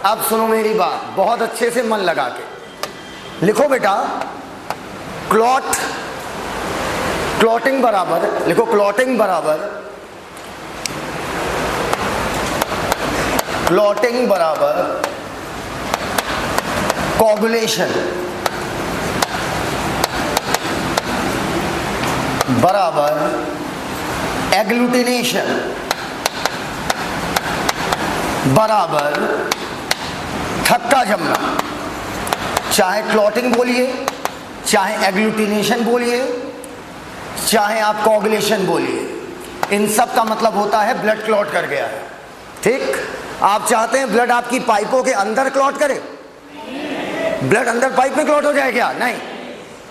अब सुनो मेरी बात बहुत अच्छे से मन लगा के लिखो बेटा। क्लॉटिंग बराबर लिखो, क्लॉटिंग बराबर कोगुलेशन बराबर एग्लूटिनेशन बराबर थक्का जमना। चाहे क्लॉटिंग बोलिए, चाहे एग्लूटिनेशन बोलिए, चाहे आप कोगुलेशन बोलिए, इन सब का मतलब होता है ब्लड क्लॉट कर गया है। ठीक, आप चाहते हैं ब्लड आपकी पाइपों के अंदर क्लॉट करे? ब्लड अंदर पाइप में क्लॉट हो जाए क्या? नहीं,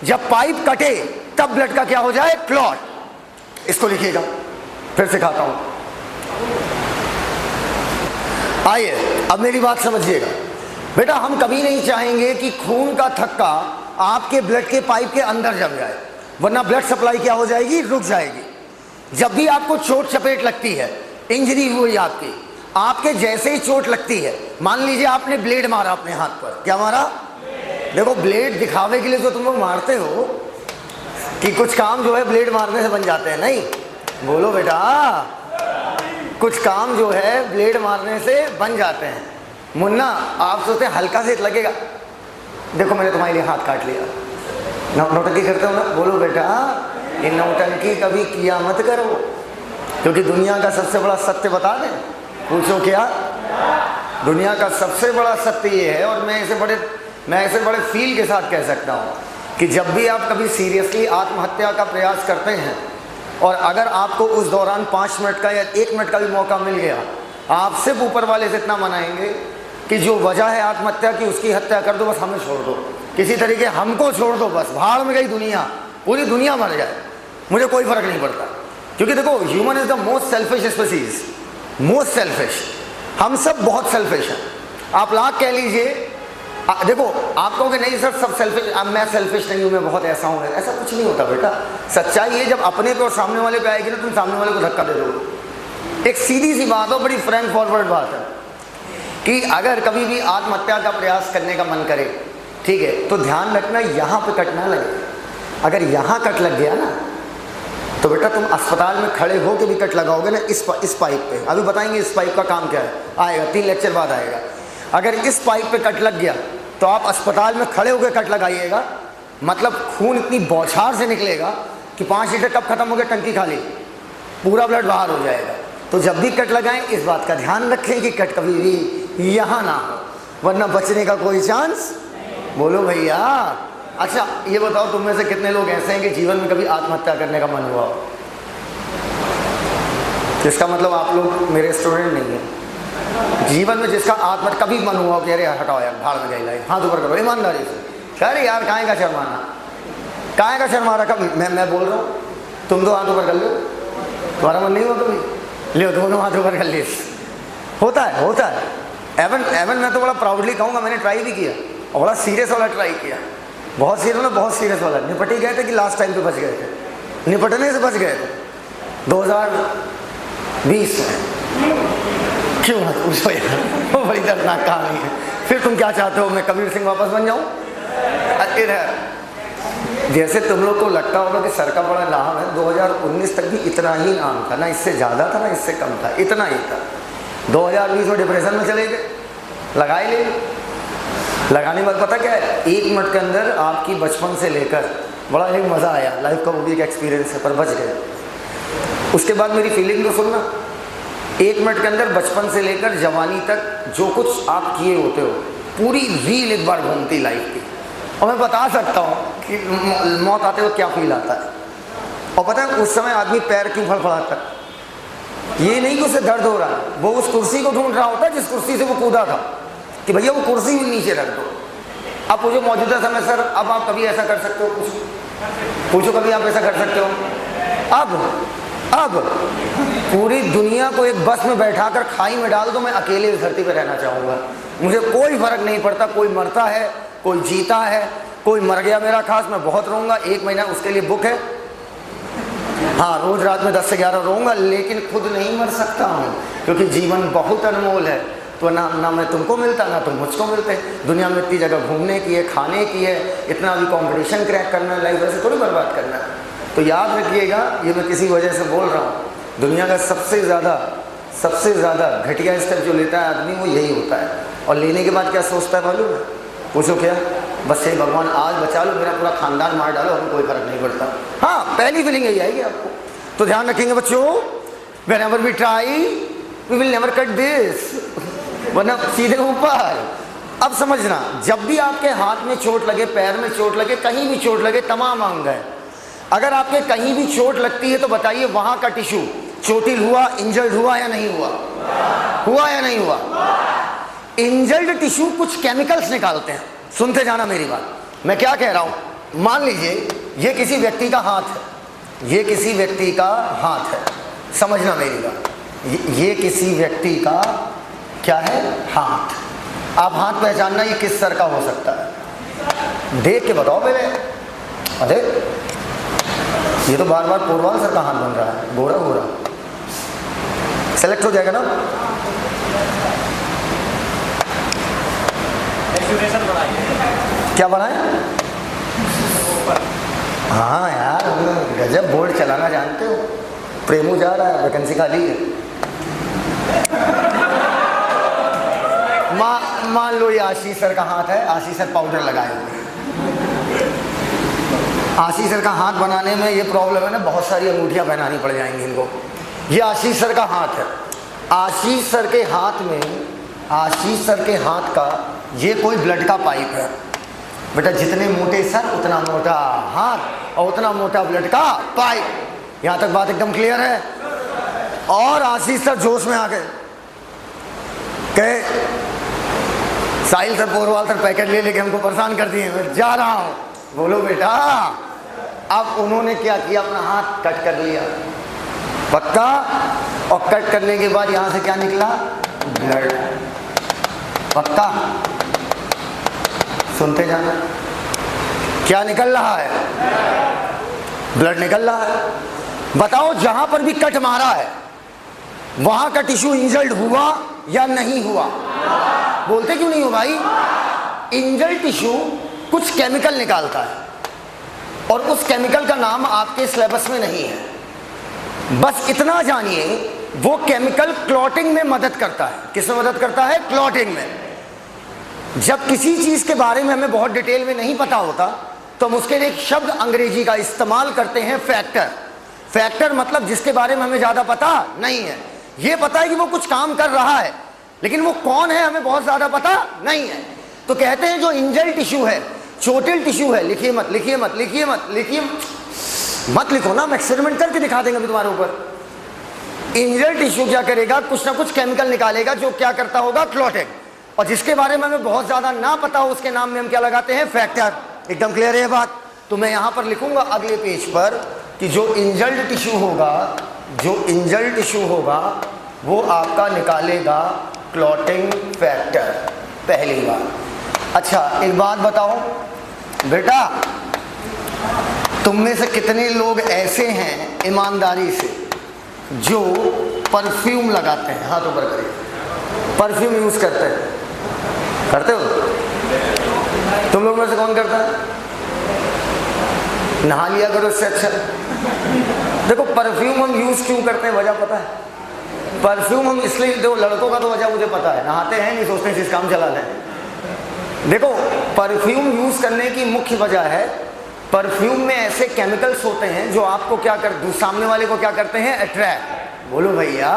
जब पाइप कटे तब ब्लड का क्या हो जाए? क्लॉट। इसको लिखिएगा, फिर सिखाता हूं। आइए अब मेरी बात समझिएगा बेटा। हम कभी नहीं चाहेंगे कि खून का थक्का आपके ब्लड के पाइप के अंदर जम जाए, वरना ब्लड सप्लाई क्या हो जाएगी? रुक जाएगी। जब भी आपको चोट चपेट लगती है, इंजरी हुई आपकी, आपके जैसे ही चोट लगती है, मान लीजिए आपने ब्लेड मारा अपने हाथ पर, क्या मारा? देखो ब्लेड दिखावे के लिए तो तुम लोग मारते हो कि कुछ काम जो है ब्लेड मारने से बन जाते हैं, नहीं? बोलो बेटा, कुछ काम जो है ब्लेड मारने से बन जाते हैं। मुन्ना आप सोचते हैं हल्का से लगेगा, देखो मैंने तुम्हारे लिए हाथ काट लिया। नौटंकी करते हो ना? बोलो बेटा, ये नौटंकी कभी किया मत करो, क्योंकि दुनिया का सबसे बड़ा सत्य बता दें। पूछो क्या? दुनिया का सबसे बड़ा सत्य ये है, और मैं इसे बड़े फील के साथ कह सकता हूँ कि जब भी आप कभी सीरियसली आत्महत्या का प्रयास करते हैं, और अगर आपको उस दौरान 5 मिनट का या 1 मिनट का भी मौका मिल गया, आप सिर्फ ऊपर वाले से इतना मनाएंगे कि जो वजह है आत्महत्या की उसकी हत्या कर दो, बस हमें छोड़ दो, किसी तरीके हमको छोड़ दो, बस भाड़ में गई दुनिया, पूरी दुनिया मर जाए, मुझे कोई फर्क नहीं पड़ता। क्योंकि देखो, human is the most selfish species, most selfish. हम सब बहुत सेल्फिश हैं। आप लाख कह लीजिए, देखो आप कहोगे नहीं सर सब सेल्फिश, मैं सेल्फिश नहीं हूँ, मैं बहुत ऐसा हूँ, ऐसा कुछ नहीं होता बेटा। सच्चाई ये जब अपने पे और सामने वाले पे आएगी ना, तुम सामने वाले को धक्का दे दो। एक सीधी सी बात हो, बड़ी फ्रैंक फॉरवर्ड बात है कि अगर कभी भी आत्महत्या का प्रयास करने का मन करे, ठीक है, तो ध्यान रखना यहाँ पे कट ना लगे। अगर यहाँ कट लग गया ना, तो बेटा तुम अस्पताल में खड़े हो के भी कट लगाओगे ना इस पाइप पे। अभी बताएंगे इस पाइप का काम क्या है, आएगा 3 लेक्चर बाद आएगा। अगर इस पाइप पे कट लग गया तो आप अस्पताल में खड़े होकर कट लगाइएगा, मतलब खून इतनी बौछार से निकलेगा कि 5 लीटर कब खत्म हो गया, टंकी खाली, पूरा ब्लड बाहर हो जाएगा। तो जब भी कट लगाएं इस बात का ध्यान रखें कि कट कभी भी यहाँ ना हो, वरना बचने का कोई चांस। बोलो भैया। अच्छा ये बताओ, तुम में से कितने लोग ऐसे हैं कि जीवन में कभी आत्महत्या करने का मन हुआ हो? इसका मतलब आप लोग मेरे स्टूडेंट नहीं हैं। जीवन में जिसका आत्महत्या कभी मन हुआ कि अरे हटाओ यार, भाड़ में गई लाइफ, हाथ ऊपर करो ईमानदारी से, अरे यार काहे का शर्माना, काहे का शर्मा रखा। मैं बोल रहा हूँ, तुम तो हाथ ऊपर कर लो, तुम्हारा मन नहीं हुआ कभी? ले दोनों हाथ ऊपर कर लिए। होता है। एवन मैं तो बड़ा प्राउडली कहूँगा, मैंने ट्राई भी किया, और बड़ा सीरियस वाला ट्राई किया, बहुत सीरियस वाला। निपट ही गए थे कि लास्ट टाइम पे बच गए थे, निपटने से बच गए थे 2020 में। क्यों मत पूछो यार, वो बड़ी दर्दनाक कहानी है। फिर तुम क्या चाहते हो, मैं कबीर सिंह वापस बन जाऊँ? जैसे तुम लोग को लगता होगा कि सर का बड़ा नाम है, 2019 तक भी इतना ही नाम था, ना इससे ज़्यादा था ना इससे कम था, इतना ही था। 2020 में डिप्रेशन में चले गए, लगाए ले। लगाने के बाद पता क्या है, 1 मिनट के अंदर आपकी बचपन से लेकर बड़ा एक मज़ा आया, लाइफ का वो भी एक एक्सपीरियंस है, पर बच गए। उसके बाद मेरी फीलिंग तो सुनना, 1 मिनट के अंदर बचपन से लेकर जवानी तक जो कुछ आप किए होते हो, पूरी रील एक बार घूमती लाइफ की। और मैं बता सकता हूँ कि मौत आते हुए क्या फील आता है। और पता है उस समय आदमी पैर क्यों फड़फड़ाता है? ये नहीं कि उसे दर्द हो रहा है, वो उस कुर्सी को ढूंढ रहा होता है जिस कुर्सी से वो कूदा था, कि भैया वो कुर्सी भी नीचे रख दो। अब पूछो मौजूदा समय सर, अब आप कभी ऐसा कर सकते हो? पूछो कभी आप ऐसा कर सकते हो? अब पूरी दुनिया को एक बस में बैठाकर खाई में डाल दो, मैं अकेले इस धरती पर रहना चाहूँगा। मुझे कोई फर्क नहीं पड़ता, कोई मरता है, कोई जीता है, कोई मर गया मेरा खास, मैं बहुत रोऊंगा, 1 महीना उसके लिए बुक है। हाँ, रोज रात में 10 से 11 रोऊंगा, लेकिन खुद नहीं मर सकता हूँ, क्योंकि जीवन बहुत अनमोल है। तो ना मैं तुमको मिलता, ना तुम मुझको मिलते। दुनिया में इतनी जगह घूमने की है, खाने की है, इतना भी कंपटीशन क्रैक करना है, लाइफ ऐसे थोड़ी बर्बाद करना है। तो याद रखिएगा, ये मैं किसी वजह से बोल रहा हूँ, दुनिया का सबसे ज़्यादा घटिया स्टेप जो लेता है आदमी वो यही होता है। और लेने के बाद क्या सोचता है मालूम है? पूछो क्या? बस ये भगवान आज बचा लो, मेरा पूरा खानदान मार डालो, हमें कोई फर्क नहीं पड़ता। हाँ, पहली फीलिंग यही आएगी आपको। तो ध्यान रखेंगे बच्चों, whenever we try, we will never cut this, वरना सीधे ऊपर। अब समझना, जब भी आपके हाथ में चोट लगे, पैर में चोट लगे, कहीं भी चोट लगे, तमाम अंग है, अगर आपके कहीं भी चोट लगती है तो बताइए वहां का टिश्यू चोटिल हुआ, इंजर्ड हुआ या नहीं हुआ? हुआ या नहीं हुआ? इंजर्ड टिश्यू कुछ केमिकल्स निकालते हैं। सुनते जाना मेरी बात, मैं क्या कह रहा हूं। मान लीजिए ये किसी व्यक्ति का हाथ है, ये किसी व्यक्ति का हाथ है, समझना मेरी बात, ये किसी व्यक्ति का क्या है? हाथ। आप हाथ पहचानना ये किस सर का हो सकता है? देख के बताओ पहले। अरे ये तो बार बार पोरवाल सर का हाथ बन रहा है, गोरा गोरा। सेलेक्ट हो जाएगा ना? क्या बनाए? हाँ यार, गजब बोर्ड चलाना जानते हो। प्रेमू जा रहा है, वैकेंसी खाली है। मान लो ये आशीष सर का हाथ है, आशीष सर पाउडर लगाए हुए। आशीष सर का हाथ बनाने में ये प्रॉब्लम है ना, बहुत सारी अंगूठियां पहनानी पड़ जाएंगी इनको। ये आशीष सर का हाथ है, आशीष सर के हाथ में, आशीष सर के हाथ का ये कोई ब्लड का पाइप है। बेटा जितने मोटे सर उतना मोटा हाथ और उतना मोटा ब्लड का पाइप। यहां तक बात एकदम क्लियर है? और आशीष सर जोश में आ गए, कहे साहिल सर, पोरवाल सर पैकेट ले लेके हमको परेशान कर दिए, मैं जा रहा हूं। बोलो बेटा, अब उन्होंने क्या किया? अपना हाथ कट कर लिया, पक्का। और कट करने के बाद यहां से क्या निकला? ब्लड, पक्का। सुनते जाना, क्या निकल रहा है? ब्लड निकल रहा है। बताओ जहां पर भी कट मारा है वहां का टिश्यू इंजर्ड हुआ या नहीं हुआ? बोलते क्यों नहीं हो भाई? इंजर्ड टिश्यू कुछ केमिकल निकालता है और उस केमिकल का नाम आपके सिलेबस में नहीं है। बस इतना जानिए, वो केमिकल क्लॉटिंग में मदद करता है। किसमें मदद करता है? क्लॉटिंग में। जब किसी चीज के बारे में हमें बहुत डिटेल में नहीं पता होता तो हम उसके लिए एक शब्द अंग्रेजी का इस्तेमाल करते हैं, फैक्टर। फैक्टर मतलब जिसके बारे में हमें ज्यादा पता नहीं है। ये पता है कि वो कुछ काम कर रहा है, लेकिन वो कौन है हमें बहुत ज्यादा पता नहीं है। तो कहते हैं जो इंजर्ड टिश्यू है, चोटिल टिश्यू है, लिखिए मत, लिखिए मत, लिखिए मत, लिखिए मत, लिखो ना, हम एक्सपेरिमेंट करके दिखा देंगे अभी तुम्हारे ऊपर। इंजर्ड टिश्यू क्या करेगा? कुछ ना कुछ केमिकल निकालेगा जो क्या करता होगा? क्लॉटिंग। और जिसके बारे में हमें बहुत ज्यादा ना पता हो उसके नाम में हम क्या लगाते हैं? फैक्टर। एकदम क्लियर है बात? तो मैं यहां पर लिखूंगा अगले पेज पर कि जो इंजर्ड टिश्यू होगा, जो इंजर्ड टिश्यू होगा वो आपका निकालेगा क्लॉटिंग फैक्टर, पहली बात। अच्छा एक बात बताओ बेटा, तुम में से कितने लोग ऐसे हैं ईमानदारी से जो परफ्यूम लगाते हैं? हाथ ऊपर करिए। परफ्यूम यूज करते हैं? करते हो? तुम लोग में से कौन करता है? नहा लिया करो इससे अच्छा। देखो परफ्यूम हम यूज क्यों करते हैं, वजह पता है? परफ्यूम हम इसलिए, देखो लड़कों का तो वजह मुझे पता है, नहाते हैं नहीं, सोचते हैं जिस काम चला लें। देखो परफ्यूम यूज करने की मुख्य वजह है, परफ्यूम में ऐसे केमिकल्स होते हैं जो आपको क्या कर, सामने वाले को क्या करते हैं? अट्रैक्ट। बोलो भैया।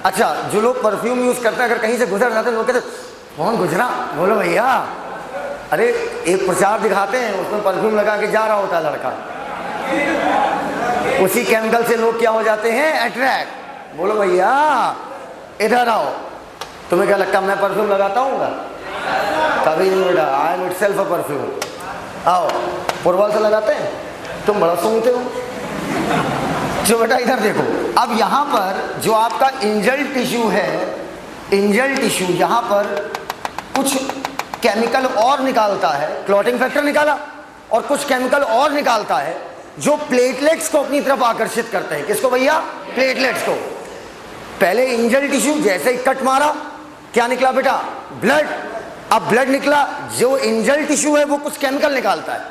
अच्छा जो लोग परफ्यूम यूज करते हैं, अगर कहीं से गुजर जाते हैं लोग कहते कौन गुजरा? बोलो भैया। अरे एक प्रचार दिखाते हैं, उसमें परफ्यूम लगा के जा रहा होता है लड़का, उसी केमिकल से लोग क्या हो जाते हैं? अट्रैक्ट। बोलो भैया इधर आओ, तुम्हें क्या लगता है मैं परफ्यूम लगाता हूँ? कभी नहीं बेटा, I am itself a perfume. आओ, पुरवाल से लगाते हैं, तुम बड़ा सूंघते हो। जो बेटा इधर देखो, अब यहाँ पर जो आपका इंजर्ड टिश्यू है, इंजर्ड टिश्यू यहाँ पर कुछ केमिकल और निकालता है, क्लॉटिंग फैक्टर निकाला, और कुछ केमिकल और निकालता है जो प्लेटलेट्स को अपनी तरफ आकर्षित करते हैं। किसको भैया? प्लेटलेट्स को। पहले इंजर्ड टिश्यू जैसे ही कट मारा क्या निकला बेटा? ब्लड। अब ब्लड निकला, जो इंजल्ड टिश्यू है वो कुछ केमिकल निकालता है,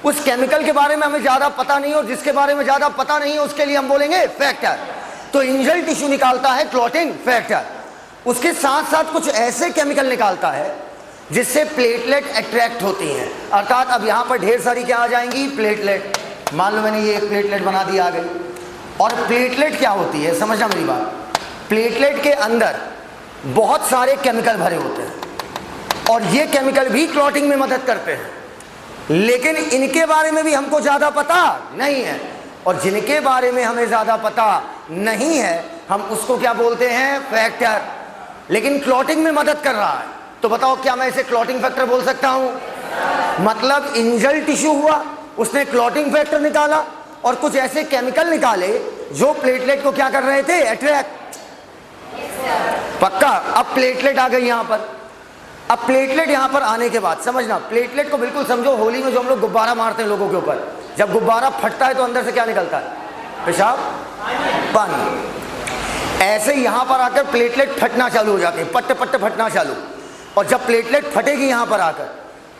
उस केमिकल के बारे में हमें ज्यादा पता नहीं, और जिसके बारे में ज्यादा पता नहीं है उसके लिए हम बोलेंगे फैक्टर। तो इंजल्ड टिश्यू निकालता है क्लॉटिंग फैक्टर, उसके साथ साथ कुछ ऐसे केमिकल निकालता है जिससे प्लेटलेट अट्रैक्ट होती हैं, अर्थात अब यहां पर ढेर सारी क्या आ जाएंगी? प्लेटलेट। मान लो मैंने ये एक प्लेटलेट बना दी, आ गई। और प्लेटलेट क्या होती है, समझना मेरी बात। प्लेटलेट के अंदर बहुत सारे केमिकल भरे होते हैं, और ये केमिकल भी क्लॉटिंग में मदद करते हैं, लेकिन इनके बारे में भी हमको ज्यादा पता नहीं है, और जिनके बारे में हमें ज्यादा पता नहीं है हम उसको क्या बोलते हैं? फैक्टर। लेकिन क्लॉटिंग में मदद कर रहा है, तो बताओ क्या मैं इसे क्लॉटिंग फैक्टर बोल सकता हूं? मतलब इंजल्ड टिश्यू हुआ, उसने क्लॉटिंग फैक्टर निकाला, और कुछ ऐसे केमिकल निकाले जो प्लेटलेट को क्या कर रहे थे? अट्रैक्ट। पक्का? अब प्लेटलेट आ गई यहां पर। अब प्लेटलेट यहां पर आने के बाद समझना, प्लेटलेट को बिल्कुल समझो होली में जो हम लोग गुब्बारा मारते हैं लोगों के ऊपर, जब गुब्बारा फटता है तो अंदर से क्या निकलता है? पेशाब, पानी। ऐसे यहां पर आकर प्लेटलेट फटना चालू हो जाते हैं, पट्टे पट्टे फटना चालू। और जब प्लेटलेट फटेगी यहां पर आकर,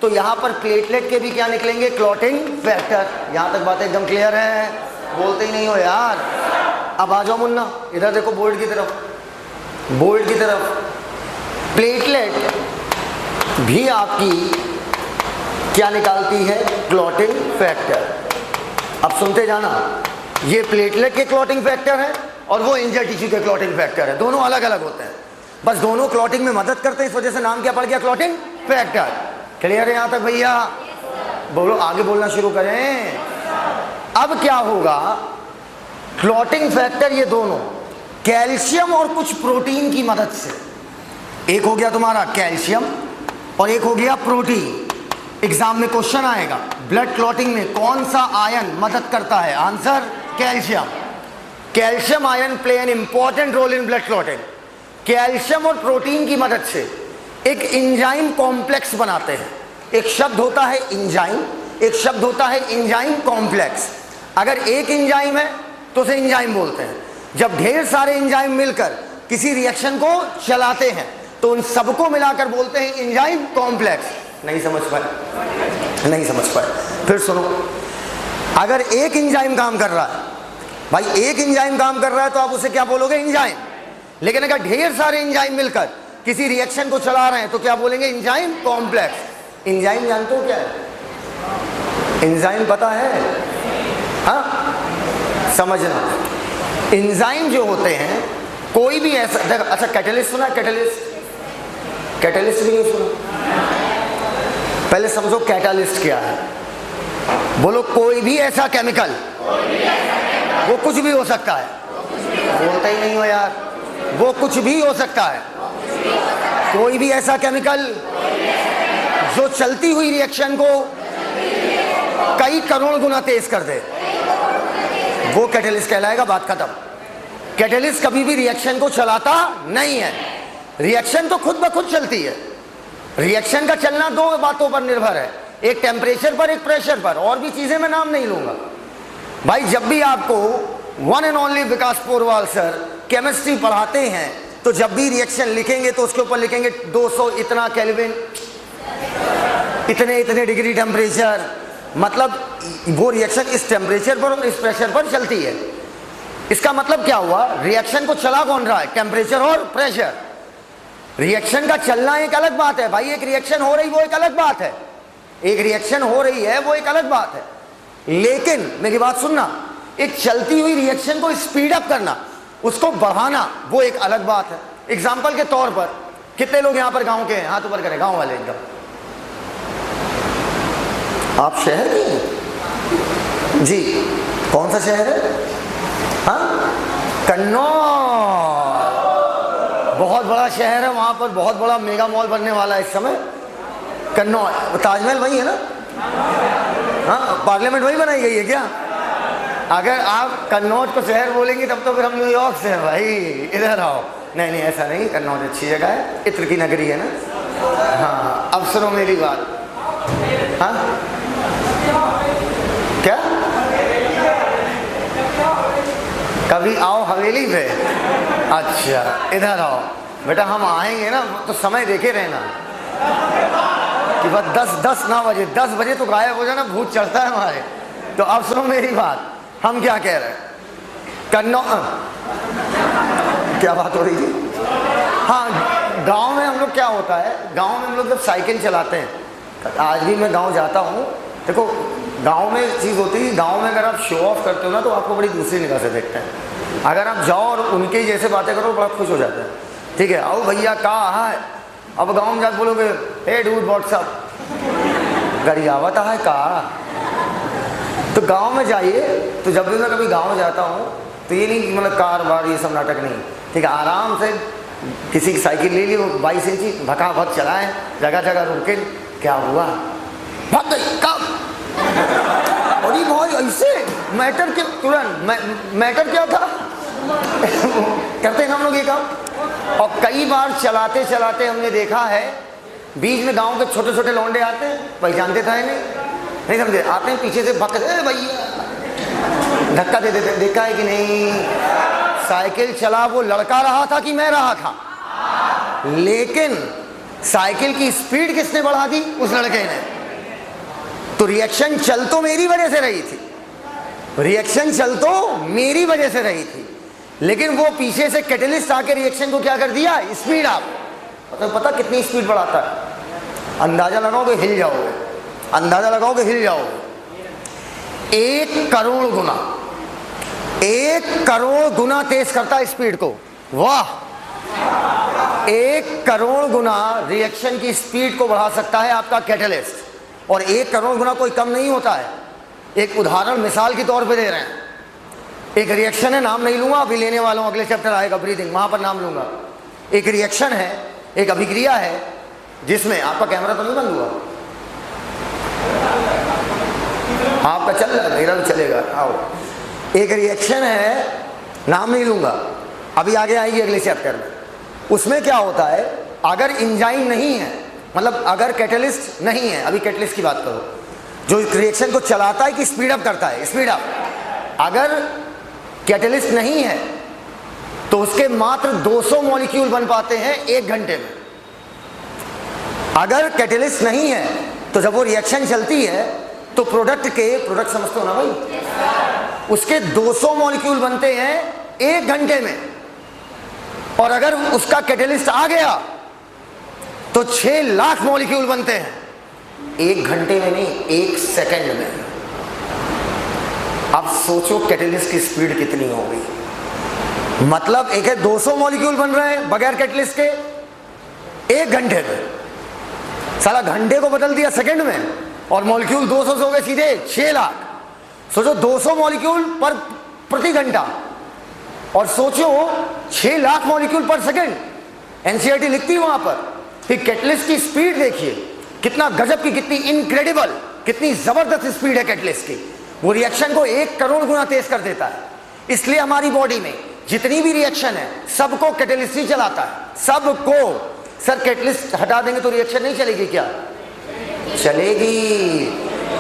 तो यहां पर प्लेटलेट के भी क्या निकलेंगे? Clotting factor. यहां तक बात एकदम क्लियर है? बोलते ही नहीं हो यार। अब आ जाओ मुन्ना, इधर देखो बोर्ड की तरफ, बोर्ड की तरफ। प्लेटलेट भी आपकी क्या निकालती है? Clotting factor. अब सुनते जाना, ये प्लेटलेट के क्लॉटिंग फैक्टर है और वो इंजर्ड टिश्यू के क्लॉटिंग फैक्टर है, दोनों अलग अलग होते हैं, बस दोनों क्लॉटिंग में मदद करते हैं, इस वजह से नाम क्या पड़ गया? Clotting factor. क्लियर है यहां तक भैया? बोलो, आगे बोलना शुरू करें। अब क्या होगा? क्लॉटिंग फैक्टर ये दोनों कैल्शियम और कुछ प्रोटीन की मदद से, एक हो गया तुम्हारा कैल्शियम और एक हो गया प्रोटीन। एग्जाम में क्वेश्चन आएगा, ब्लड क्लॉटिंग में कौन सा आयन मदद करता है? Answer calcium. Calcium ion play an important role in blood clotting. Calcium और प्रोटीन की मदद से एक इंजाइम कॉम्प्लेक्स बनाते हैं। एक शब्द होता है इंजाइम, एक शब्द होता है इंजाइम कॉम्प्लेक्स। अगर एक इंजाइम है तो उसे इंजाइम बोलते हैं। जब ढेर सारे इंजाइम मिलकर किसी रिएक्शन को चलाते हैं तो उन सबको मिलाकर बोलते हैं इंजाइम कॉम्प्लेक्स। नहीं समझ पाए? नहीं समझ पाए? फिर सुनो, अगर एक इंजाइम काम कर रहा है, भाई एक इंजाइम काम कर रहा है तो आप उसे क्या बोलोगे? इंजाइम। लेकिन अगर ढेर सारे इंजाइम मिलकर किसी रिएक्शन को चला रहे हैं तो क्या बोलेंगे? Enzyme complex. इंजाइम जानते हो क्या है? इंजाइम पता है? हाँ, समझना, इंजाइम जो होते हैं कोई भी ऐसा, अच्छा कैटलिस्ट सुना? कैटलिस्ट, कैटलिस्ट भी नहीं सुना? पहले समझो कैटलिस्ट क्या है। बोलो, कोई भी ऐसा केमिकल, वो कुछ भी हो सकता है। बोलते ही नहीं हो यार। वो कुछ भी हो सकता है, कोई भी ऐसा केमिकल जो चलती हुई रिएक्शन को कई करोड़ गुना तेज कर दे, वो कैटलिस्ट कहलाएगा। बात खत्म। कैटलिस्ट कभी भी रिएक्शन को चलाता नहीं है, रिएक्शन तो खुद ब खुद चलती है। रिएक्शन का चलना दो बातों पर निर्भर है, एक टेम्परेचर पर, एक प्रेशर पर, और भी चीजें मैं नाम नहीं लूंगा। भाई जब भी आपको one and only Vikas Porwal sir chemistry पढ़ाते हैं तो जब भी रिएक्शन लिखेंगे तो उसके ऊपर लिखेंगे 200 इतना केल्विन, इतने इतने डिग्री टेम्परेचर, मतलब वो रिएक्शन इस टेम्परेचर पर और इस प्रेशर पर चलती है। इसका मतलब क्या हुआ? रिएक्शन को चला कौन रहा है? टेम्परेचर और प्रेशर। रिएक्शन का चलना एक अलग बात है भाई, एक रिएक्शन हो रही वो एक अलग बात है, एक रिएक्शन हो रही है वो एक अलग बात है। लेकिन मेरी बात सुनना, एक चलती हुई रिएक्शन को स्पीड अप करना, उसको बढ़ाना, वो एक अलग बात है। एग्जाम्पल के तौर पर, कितने लोग यहां पर गांव के हैं? हाथ ऊपर करें, गांव वाले एकदम। आप शहर के हैं जी? कौन सा शहर है? हाँ, कन्नौज। बहुत बड़ा शहर है, वहां पर बहुत बड़ा मेगा मॉल बनने वाला है इस समय। कन्नौज, ताजमहल वही है ना? हाँ, पार्लियामेंट वही बनाई गई है क्या? अगर आप कन्नौज को शहर बोलेंगे तब तो फिर हम न्यूयॉर्क से हैं भाई, इधर आओ। नहीं नहीं, ऐसा नहीं, कन्नौज अच्छी जगह है, इत्र की नगरी है ना। हाँ, अब सुनो मेरी बात। हाँ, क्या? कभी आओ हवेली पे। अच्छा, इधर आओ। बेटा हम आएंगे ना तो समय देखे रहना कि बस 10 ना बजे, 10 बजे तो गायब हो जाना, भूत चढ़ता है हमारे। तो अब सुनो मेरी बात, हम क्या कह रहे हैं, क्या बात हो रही थी? हाँ, गांव में हम लोग क्या होता है, गांव में हम लोग जब साइकिल चलाते हैं, आज भी मैं गांव जाता हूँ, देखो गांव में एक चीज़ होती है, गांव में अगर आप शो ऑफ करते हो ना तो आपको बड़ी दूसरी निगाह से देखते हैं। अगर आप जाओ और उनके जैसे बातें करो बड़ा खुश हो जाते हैं, ठीक है, आओ भैया कहाँ है। अब गाँव में जाकर बोलोगे हे डूड व्हाट्सअप, गरियावत है कहाँ। तो गांव में जाइए, तो जब भी मैं कभी गांव जाता हूँ तो ये नहीं मतलब कार बार ये सब नाटक नहीं, ठीक है, आराम से किसी की साइकिल ले ली, वो 22 इंची भका भक चलाएं, जगह जगह रुके, क्या हुआ भाग गई कब, अरे भाई ऐसे मैटर के तुरंत मैटर क्या था करते हैं हम लोग ये काम। और कई बार चलाते चलाते हमने देखा है बीच में गांव के छोटे छोटे लौंडे आते हैं, पहचानते था नहीं समझे, आते हैं पीछे से भक्त भैया धक्का दे देते, देखा है कि नहीं। साइकिल चला वो लड़का रहा था कि मैं रहा था, लेकिन साइकिल की स्पीड किसने बढ़ा दी, उस लड़के ने। तो रिएक्शन चल तो मेरी वजह से रही थी, रिएक्शन चल तो मेरी वजह से रही थी, लेकिन वो पीछे से कैटलिस्ट आके रिएक्शन को क्या कर दिया, स्पीड आप तो पता कितनी स्पीड बढ़ाता है, अंदाजा लगाओगे हिल जाओगे, अंदाजा लगाओगे हिल जाओगे। 1 करोड़ गुना, 1 करोड़ गुना तेज करता है स्पीड को, वाह। 1 करोड़ गुना रिएक्शन की स्पीड को बढ़ा सकता है आपका कैटलिस्ट, और 1 करोड़ गुना कोई कम नहीं होता है। एक उदाहरण मिसाल के तौर पे दे रहे हैं, एक रिएक्शन है, नाम नहीं लूंगा, अभी लेने वाला हूं, अगले चैप्टर आएगा ब्रीदिंग, वहां पर नाम लूंगा। एक रिएक्शन है, एक अभिक्रिया है, जिसमें आपका कैमरा तो नहीं बंद हुआ, आपका चल रहा है, मेरा भी चलेगा, आओ। एक रिएक्शन है, नाम नहीं लूंगा, अभी आगे आएगी अगले चैप्टर में। उसमें क्या होता है, अगर एंजाइम नहीं है, मतलब अगर कैटलिस्ट नहीं है, अभी कैटलिस्ट की बात करो, जो रिएक्शन को चलाता है कि स्पीड अप करता है, स्पीड अप, अगर कैटलिस्ट नहीं है तो उसके मात्र 200 मॉलिक्यूल बन पाते हैं 1 घंटे में। अगर कैटलिस्ट नहीं है तो जब वो रिएक्शन चलती है तो प्रोडक्ट समझते हो ना भाई, उसके 200 मॉलिक्यूल बनते हैं 1 घंटे में, और अगर उसका कैटलिस्ट आ गया तो 6 लाख मॉलिक्यूल बनते हैं 1 घंटे में नहीं, 1 सेकंड में। अब सोचो कैटलिस्ट की स्पीड कितनी होगी, मतलब एक है 200 मॉलिक्यूल बन रहे हैं बगैर कैटलिस्ट के 1 घंटे में, साला घंटे को बदल दिया सेकंड में, और मॉलिक्यूल 200 से हो गए सीधे 6 लाख। सोचो 200 मॉलिक्यूल पर प्रति घंटा, और सोचो 6 लाख मॉलिक्यूल पर सेकंड। एनसीईआरटी लिखती है वहां पर कि कैटलिस्ट की स्पीड देखिए कितना गजब की, कितनी इनक्रेडिबल, कितनी जबरदस्त स्पीड है कैटलिस्ट की। वो रिएक्शन को 1 करोड़ गुना तेज कर देता है। इसलिए हमारी बॉडी में जितनी भी रिएक्शन है सबको कैटलिस्ट ही चलाता है, सबको। सर कैटलिस्ट हटा देंगे तो रिएक्शन नहीं चलेगी क्या? चलेगी,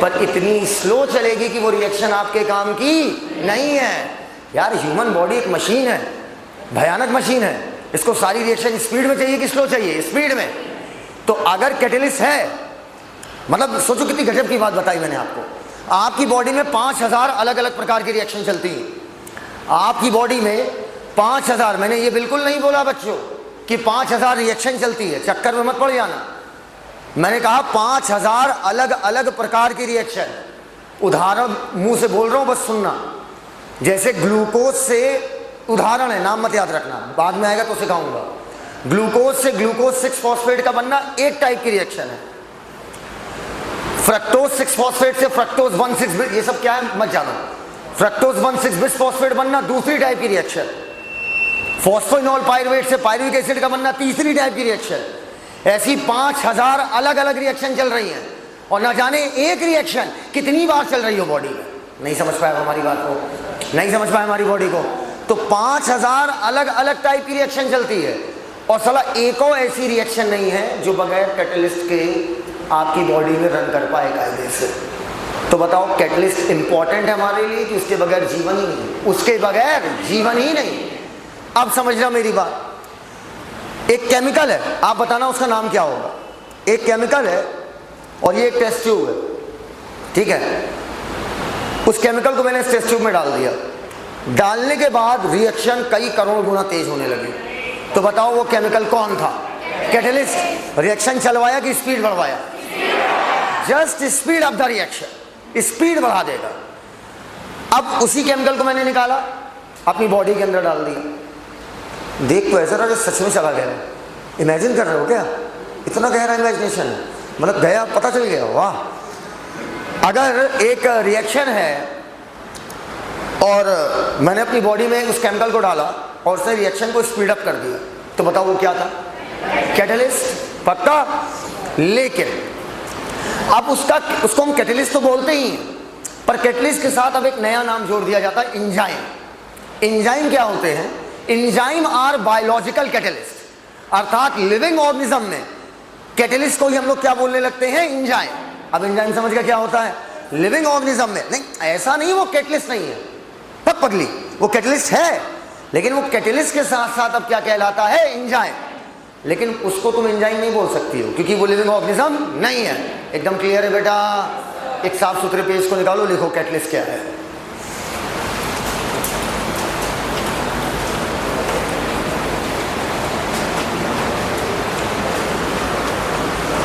पर इतनी स्लो चलेगी कि वो रिएक्शन आपके काम की नहीं है। यार ह्यूमन बॉडी एक मशीन है, भयानक मशीन है, इसको सारी रिएक्शन स्पीड में चाहिए कि स्लो चाहिए? स्पीड में। तो अगर कैटलिस्ट है, मतलब सोचो कितनी गजब की बात बताई मैंने आपको। आपकी बॉडी में 5000 अलग अलग प्रकार की रिएक्शन चलती है। आपकी बॉडी में 5000, मैंने ये बिल्कुल नहीं बोला बच्चों कि 5000 रिएक्शन चलती है, चक्कर में मत पड़ जाना। मैंने कहा 5000 अलग अलग प्रकार की रिएक्शन। उदाहरण मुंह से बोल रहा हूं, बस सुनना। जैसे ग्लूकोज से, उदाहरण है, नाम मत याद रखना, बाद में आएगा तो सिखाऊंगा। ग्लूकोज से ग्लूकोज 6 फॉस्फेट का बनना एक टाइप की रिएक्शन है। फ्रक्टोज 6 फॉस्फेट से फ्रक्टोज 1,6, ये सब क्या है मत जानो। फ्रक्टोज 1,6 बिस फॉस्फेट बनना दूसरी टाइप की रिएक्शन। फॉस्फोइनोल पायरुवेट से पायरुविक एसिड का बनना तीसरी टाइप की रिएक्शन। ऐसी 5000 अलग अलग रिएक्शन चल रही हैं, और ना जाने एक रिएक्शन कितनी बार चल रही हो बॉडी में। नहीं समझ पाया हमारी बात को? नहीं समझ पाया हमारी बॉडी को? तो 5000 अलग अलग टाइप की रिएक्शन चलती है, और साला एक और ऐसी रिएक्शन नहीं है जो बगैर कैटलिस्ट के आपकी बॉडी में रन कर पाए कायदे से। तो बताओ कैटलिस्ट इंपॉर्टेंट है हमारे लिए कि उसके बगैर जीवन ही नहीं? उसके बगैर जीवन ही नहीं। अब समझना मेरी बात। एक केमिकल है, आप बताना उसका नाम क्या होगा। एक केमिकल है और ये एक टेस्ट ट्यूब है, ठीक है। उस केमिकल को मैंने इस टेस्ट ट्यूब में डाल दिया, डालने के बाद रिएक्शन कई करोड़ गुना तेज होने लगी। तो बताओ वो केमिकल कौन था? कैटलिस्ट। रिएक्शन चलवाया कि स्पीड बढ़वाया? Just speed of the reaction, speed बढ़ा देगा। अब उसी केमिकल को मैंने निकाला, अपनी बॉडी के अंदर डाल दिया। देख तो ऐसा रहा सच में चला गया। इमेजिन कर रहे हो क्या? इतना गहरा इमेजिनेशन, मतलब गया, पता चल गया। वाह। अगर एक रिएक्शन है और मैंने अपनी बॉडी में उस केमिकल को डाला और उसने रिएक्शन को स्पीड अप कर दिया, तो बताओ वो क्या था? कैटलिस्ट। पक्का? लेकिन अब उसको हम कैटलिस्ट तो बोलते ही हैं, पर कैटलिस्ट के साथ अब एक नया नाम जोड़ दिया जाता है, एंजाइम। एंजाइम क्या होते हैं? एंजाइम आर बायोलॉजिकल कैटलिस्ट, अर्थात लिविंग ऑर्गेनिज्म में कैटलिस्ट को ही हम लोग क्या बोलने लगते हैं? एंजाइम। अब एंजाइम समझ गया क्या होता है? लिविंग ऑर्गेनिज्म में। नहीं, ऐसा नहीं वो कैटलिस्ट नहीं है, पक पगली, वो कैटलिस्ट है, लेकिन वो कैटलिस्ट के साथ साथ अब क्या कहलाता है? एंजाइम। लेकिन उसको तुम एंजाइम नहीं बोल सकती हो क्योंकि वो लिविंग ऑर्गेनिज्म नहीं है। एकदम क्लियर है बेटा? एक साफ सुथरे पेज को निकालो, लिखो कैटलिस्ट क्या है।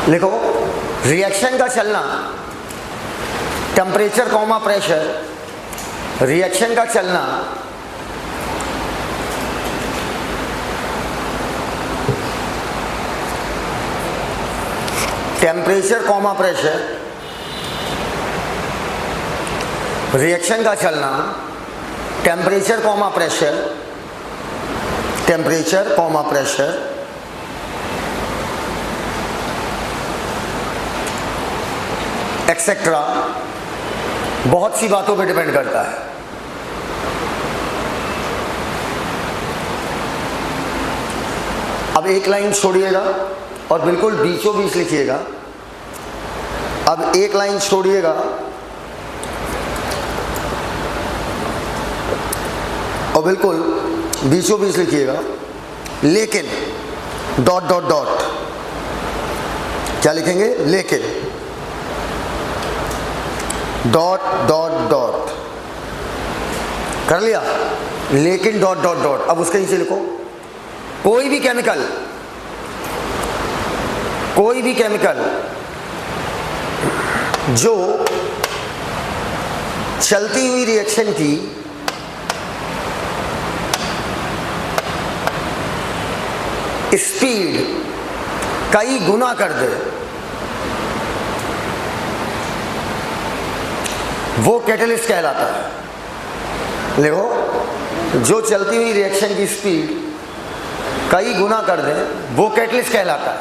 लिखो, रिएक्शन का चलना, टेम्परेचर कॉमा प्रेशर, रिएक्शन का चलना टेम्परेचर कॉमा प्रेशर, रिएक्शन का चलना temperature comma pressure, temperature comma pressure, etcetera, बहुत सी बातों पे डिपेंड करता है। अब एक लाइन छोड़िएगा और बिल्कुल बीचों बीच लिखिएगा। अब एक लाइन छोड़िएगा और बिल्कुल बीचों बीच लिखिएगा, लेकिन डॉट डॉट डॉट, क्या लिखेंगे? लेकिन डॉट डॉट डॉट, कर लिया? लेकिन डॉट डॉट डॉट। अब उसके नीचे लिखो, कोई भी केमिकल जो चलती हुई रिएक्शन की स्पीड कई गुना कर दे, वो कैटलिस्ट कहलाता है। देखो, जो चलती हुई रिएक्शन की स्पीड कई गुना कर दे, वो कैटलिस्ट कहलाता है,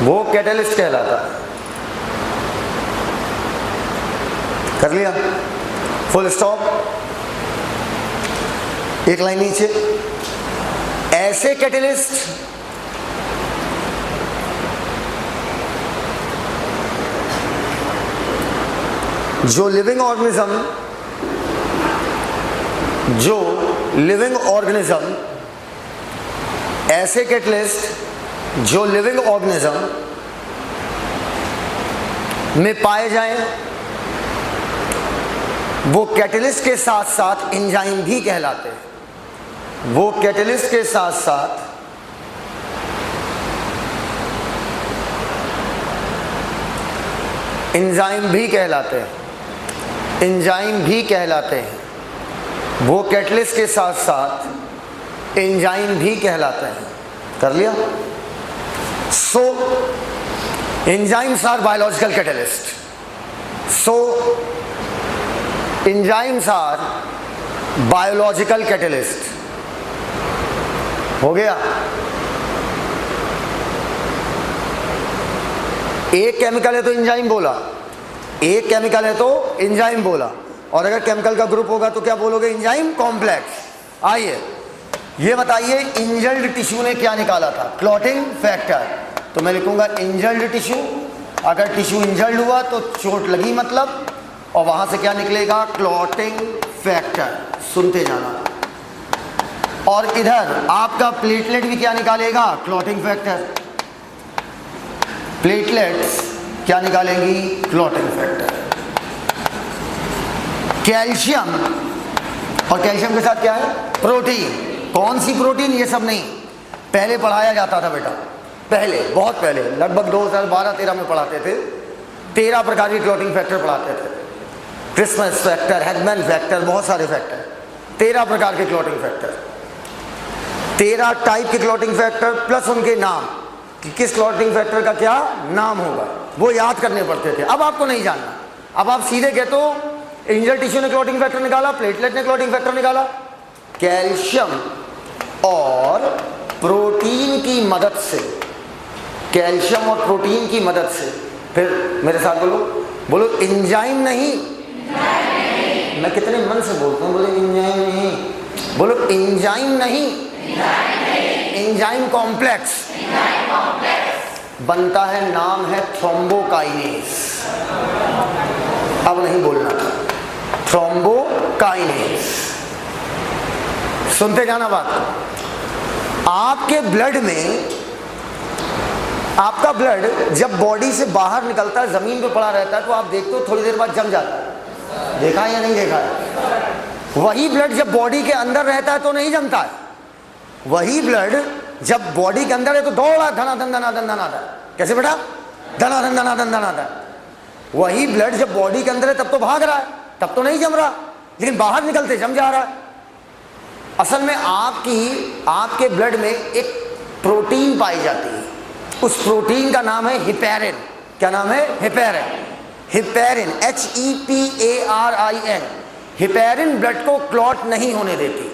वो कैटलिस्ट कहलाता है। कर लिया? Full stop. एक लाइन नीचे, ऐसे कैटलिस्ट जो लिविंग ऑर्गेनिज्म, ऐसे कैटलिस्ट जो लिविंग ऑर्गेनिज्म में पाए जाएं, वो कैटलिस्ट के साथ साथ एंजाइम भी कहलाते हैं। वो कैटलिस्ट के साथ साथ एंजाइम भी कहलाते हैं, एंजाइम भी कहलाते हैं। वो कैटलिस्ट के साथ साथ एंजाइम भी कहलाते हैं। कर लिया? So enzymes are biological catalyst. So enzymes are biological catalyst. हो गया? एक केमिकल है तो एंजाइम बोला, एक केमिकल है तो एंजाइम बोला, और अगर केमिकल का ग्रुप होगा तो क्या बोलोगे? Enzyme complex. आइए ये बताइए, इंजल्ड टिश्यू ने क्या निकाला था? Clotting factor. तो मैं लिखूंगा इंजल्ड टिश्यू। अगर टिश्यू इंजल्ड हुआ तो चोट लगी मतलब, और वहां से क्या निकलेगा? Clotting factor. सुनते जाना, और इधर आपका प्लेटलेट भी क्या निकालेगा, क्लॉटिंग फैक्टर। प्लेटलेट्स क्या निकालेंगी, क्लॉटिंग फैक्टर। कैल्शियम, और कैल्शियम के साथ क्या है, प्रोटीन। कौन सी प्रोटीन, ये सब नहीं, पहले पढ़ाया जाता था बेटा, पहले, बहुत पहले, लगभग 2012-13 में पढ़ाते थे। 13 प्रकार के क्लॉटिंग फैक्टर पढ़ाते थे। क्रिसमस फैक्टर, हैगमैन फैक्टर, बहुत सारे फैक्टर, 13 प्रकार के क्लॉटिंग फैक्टर, 13 टाइप के क्लॉटिंग फैक्टर प्लस उनके नाम कि किस क्लॉटिंग फैक्टर का क्या नाम होगा, वो याद करने पड़ते थे। अब आपको नहीं जानना, अब आप सीधे कहते हो इंजल टिश्यू ने क्लॉटिंग फैक्टर निकाला, प्लेटलेट ने क्लॉटिंग फैक्टर निकाला। कैल्शियम और प्रोटीन की मदद से, कैल्शियम और प्रोटीन की मदद से, फिर मेरे साथ बोलो, बोलो एंजाइम नहीं, मैं कितने मन से बोलता हूँ, बोले एंजाइम नहीं, बोलो एंजाइम नहीं, एंजाइम कॉम्प्लेक्स बनता है, नाम है थ्रोम्बोकाइनेज। अब नहीं बोलना, थ्रोम्बोकाइनेज। सुनते जाना बात। आपके ब्लड में, आपका ब्लड जब बॉडी से बाहर निकलता है, जमीन पे पड़ा रहता है, तो आप देखते हो थोड़ी देर बाद जम जाता है। देखा है या नहीं देखा है? वही ब्लड जब बॉडी के अंदर रहता है तो नहीं जमता है। वही ब्लड जब बॉडी के अंदर है तो दौड़ा धनाधन धनाधन धनाधन। कैसे बेटा? धनाधन धनाधन धनाधन। वही ब्लड जब बॉडी के अंदर है तब तो भाग रहा है, तब तो नहीं जम रहा, लेकिन बाहर निकलते जम जा रहा है। असल में आपके ब्लड में एक प्रोटीन पाई जाती है, उस प्रोटीन का नाम है हिपैरिन। क्या नाम है? Heparin. Heparin, HEPARIN। Heparin blood को क्लॉट नहीं होने देती।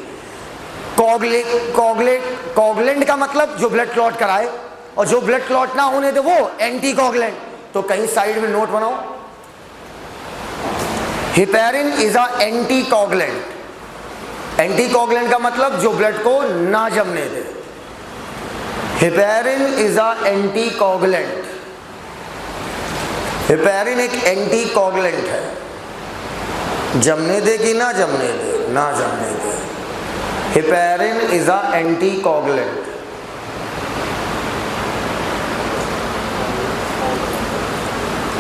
कोगुलेंट का मतलब जो ब्लड क्लॉट कराए, और जो ब्लड क्लॉट ना होने दे वो एंटी कोगुलेंट। तो कहीं साइड में नोट बनाओ, heparin is a anticoagulant. Anticoagulant का मतलब जो ब्लड को ना जमने दे। Heparin is a anticoagulant. Heparin एक एंटी कोगुलेंट है, जमने दे कि ना जमने दे, ना जमने दे। Heparin is a anticoagulant.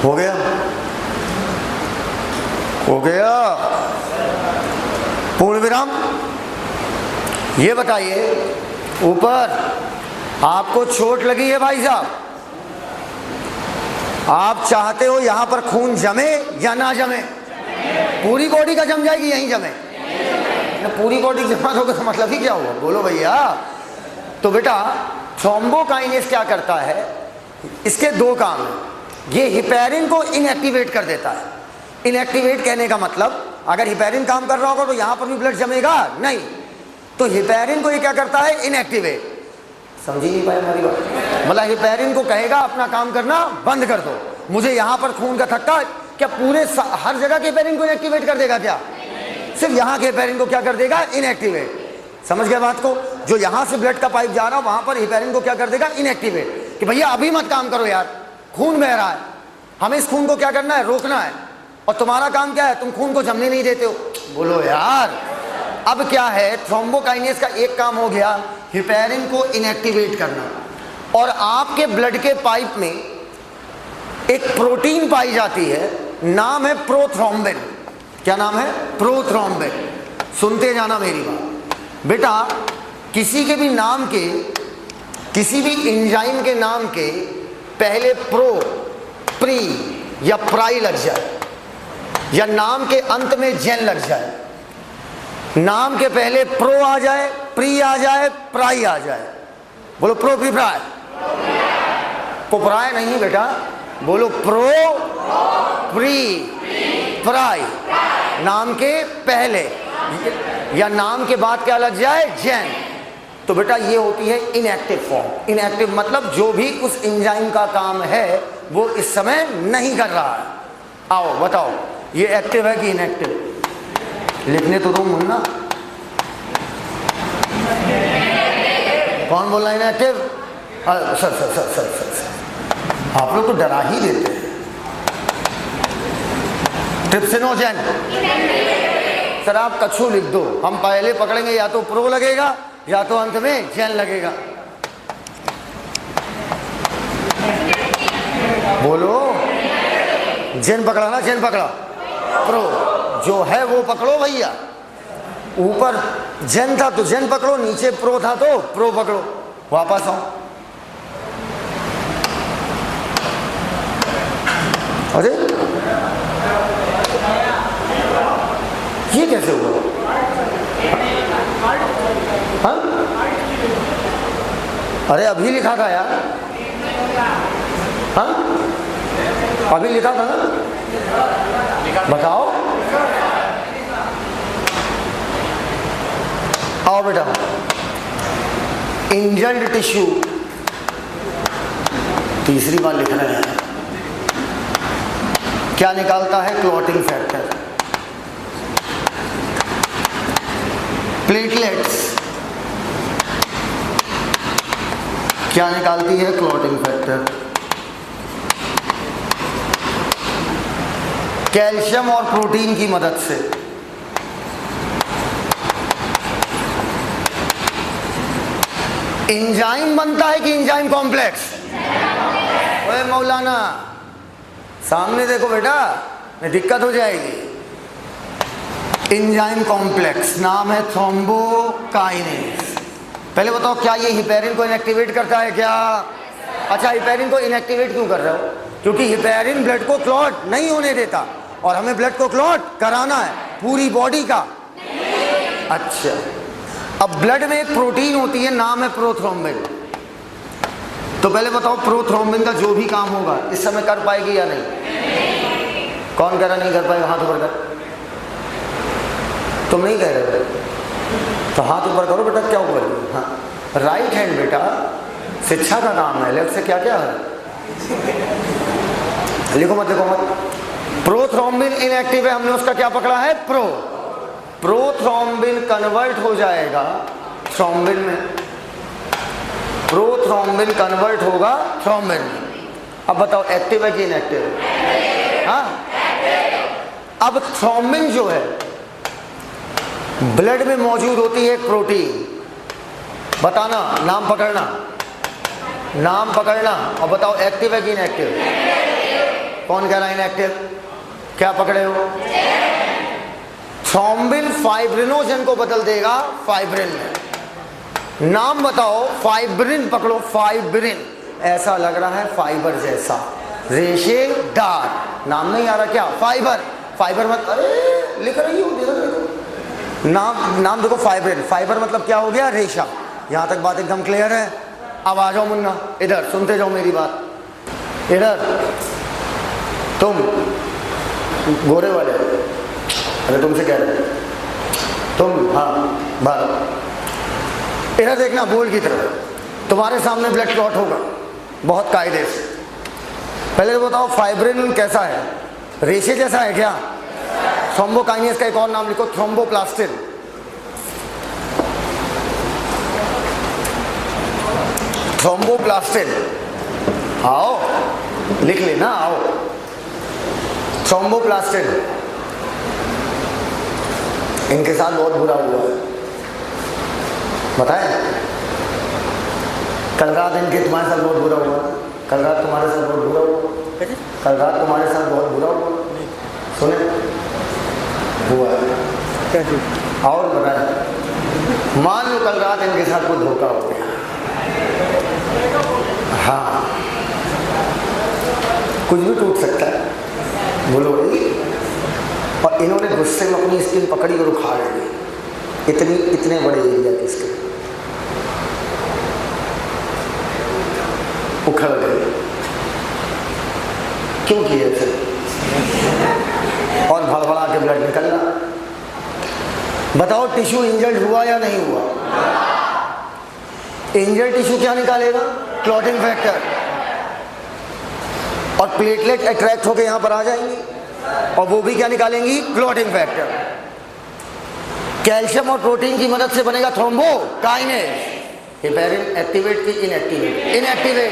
हो गया? हो गया? पूर्ण विराम। ये बताइए, ऊपर आपको चोट लगी है भाई साहब, आप चाहते हो यहां पर खून जमे या ना जमे? पूरी बॉडी का जम जाएगी, यहीं जमे ना? पूरी बॉडी जमा होगा तो मतलब ही क्या हुआ? बोलो भैया। तो बेटा थ्रोम्बोकाइनेज क्या करता है, इसके दो काम हैं। ये हिपैरिन को इनएक्टिवेट कर देता है। इनएक्टिवेट कहने का मतलब, अगर हिपैरिन काम कर रहा होगा तो यहां पर भी ब्लड जमेगा नहीं, तो हिपैरिन को ये क्या करता है? इनएक्टिवेट। समझ ही नहीं पाए हमारी बात? मतलब हिपैरिन को कहेगा अपना काम करना बंद कर दो, मुझे यहां पर खून का थक्का, क्या पूरे हर जगह के हिपैरिन को इनएक्टिवेट कर देगा? क्या सिर्फ यहां के हिपैरिन को क्या कर देगा? इनएक्टिवेट। समझ गया बात को? जो यहां से ब्लड का पाइप जा रहा, वहां पर हिपैरिन को क्या कर देगा? इनएक्टिवेट। कि भैया अभी मत काम करो यार, खून बह रहा है, हमें इस खून को क्या करना है? रोकना है। और तुम्हारा काम क्या है? तुम खून को जमने नहीं देते हो। बोलो यार। अब क्या है, थ्रोम्बोकाइनेज का एक काम हो गया, हिपैरिन को इनएक्टिवेट करना। और आपके ब्लड के पाइप में एक प्रोटीन पाई जाती है, नाम है प्रोथ्रोम्बिन। क्या नाम है? प्रोथ्रोम्बिन। सुनते जाना मेरी बात बेटा। किसी के भी नाम के, किसी भी एंजाइम के नाम के पहले प्रो, प्री या प्राई लग जाए, या नाम के अंत में जेन लग जाए, नाम के पहले प्रो आ जाए, प्री आ जाए, प्राई आ जाए। बोलो प्रो, प्री, प्राई। प्राई नहीं बेटा, बोलो प्रो, प्री, प्राई। नाम के पहले या नाम के बाद क्या लग जाए? जेन। तो बेटा ये होती है इनएक्टिव फॉर्म। इनएक्टिव मतलब जो भी उस एंजाइम का काम है वो इस समय नहीं कर रहा है। आओ बताओ, ये एक्टिव है कि इनएक्टिव? लिखने तो दो मुन्ना। कौन बोल रहा है inactive? Sir sir sir sir sir आप लोग तो डरा ही देते हैं। ट्रिप्सिनोजेन। सर आप कछु लिख दो, हम पहले पकड़ेंगे या तो प्रो लगेगा या तो अंत में चैन लगेगा। बोलो, जेन पकड़ा ना, जेन पकड़ा, प्रो जो है वो पकड़ो भैया। ऊपर जेन था तो जेन पकड़ो, नीचे प्रो था तो प्रो पकड़ो। वापस आओ। अरे ये कैसे हुआ? हाँ? अरे अभी लिखा था यार। हाँ अभी लिखा था ना, बताओ। आओ बेटा, इंजल्ड टिश्यू तीसरी बार लिख रहे हैं। क्या निकालता है? Clotting factor. प्लेटलेट्स क्या निकालती है? Clotting factor. कैल्शियम और प्रोटीन की मदद से एंजाइम बनता है कि एंजाइम कॉम्प्लेक्स? ओए मौलाना सामने देखो बेटा, में दिक्कत हो जाएगी। एंजाइम कॉम्प्लेक्स नाम है थ्रोम्बोकाइनेज। पहले बताओ, क्या ये हिपेरिन को इनएक्टिवेट करता है क्या? अच्छा, हिपेरिन को इनएक्टिवेट क्यों कर रहे हो? क्योंकि हिपेरिन ब्लड को क्लॉट नहीं होने देता, और हमें ब्लड को क्लॉट कराना है पूरी बॉडी का। अच्छा, अब ब्लड में एक प्रोटीन होती है, नाम है प्रोथ्रोम्बिन। तो पहले बताओ, प्रोथ्रोम्बिन का जो भी काम होगा इस समय कर पाएगी या नहीं? कौन कह रहा नहीं कर पाएगा? हाथ ऊपर कर। तुम नहीं कह रहे हो तो हाथ ऊपर करो बेटा। क्या ऊपर? हाँ, राइट हैंड बेटा शिक्षा का काम है, लेफ्ट से क्या क्या है? लिखो मत, लिखो मत। प्रोथ्रोम्बिन इनएक्टिव है, हमने उसका क्या पकड़ा है? प्रो। प्रोथ्रोम्बिन कन्वर्ट हो जाएगा थ्रोम्बिन में, प्रोथ्रोम्बिन कन्वर्ट होगा थ्रोम्बिन में। अब बताओ, एक्टिव है कि इनएक्टिव? हाँ, अब थ्रोम्बिन जो है ब्लड में मौजूद होती है एक प्रोटीन। बताना, नाम पकड़ना, नाम पकड़ना, और बताओ एक्टिव है कि इनएक्टिव? कौन कह रहा है इनएक्टिव? क्या पकड़े हो? थ्रोम्बिन फाइब्रिनोजन को बदल देगा फाइब्रिन में। नाम बताओ, फाइब्रिन पकड़ो, फाइब्रिन। ऐसा लग रहा है फाइबर जैसा, रेशेदार। नाम नहीं आ रहा क्या? फाइबर। फाइबर मत, अरे लिख रही हो, देखो नाम देखो, फाइब्रिन। फाइबर मतलब क्या हो गया? रेशा। यहां तक बात एकदम क्लियर है? अब आ जाओ मुन्ना, इधर सुनते जाओ मेरी बात। इधर तुम गोरे वाले, अरे तुमसे कह रहे तुम, हाँ बाहर इधर देखना, बोल की तरफ। तुम्हारे सामने ब्लड क्लॉट होगा बहुत कायदे से। पहले तो बताओ, फाइब्रिन कैसा है? रेशे जैसा है क्या? थ्रोम्बोकाइनेज का एक और नाम लिखो, थ्रोम्बोप्लास्टिन। थ्रोम्बोप्लास्टिन, आओ लिख लेना, आओ। थ्रोम्बोप्लास्टिन, इनके साथ बहुत बुरा हुआ है, बताएं? कल रात इनके तुम्हारे साथ बहुत बुरा हुआ। कल रात तुम्हारे साथ बहुत बुरा हुआ। कल रात तुम्हारे साथ बहुत बुरा हुआ। सुने हुआ है। और बताएं, मान लो कल रात इनके साथ कोई धोखा हो गया। हाँ, कुछ भी टूट सकता है, बोलो भाई। और इन्होंने गुस्से में अपनी स्किन पकड़ी और उखाड़ ली, इतने बड़े एरिया की स्किन उखड़ गई। क्यों किए थे? और भड़बड़ा के ब्लड निकलना। बताओ, टिश्यू इंजर्ड हुआ या नहीं हुआ? इंजर्ड टिश्यू क्या निकालेगा? Clotting factor. और प्लेटलेट अट्रैक्ट होकर यहां पर आ जाएंगी, और वो भी क्या निकालेंगी? Clotting factor. कैल्शियम और प्रोटीन की मदद से बनेगा थ्रोम्बोकाइनेज। हिपेरिन एक्टिवेट की इनएक्टिवेट? इनएक्टिवेट।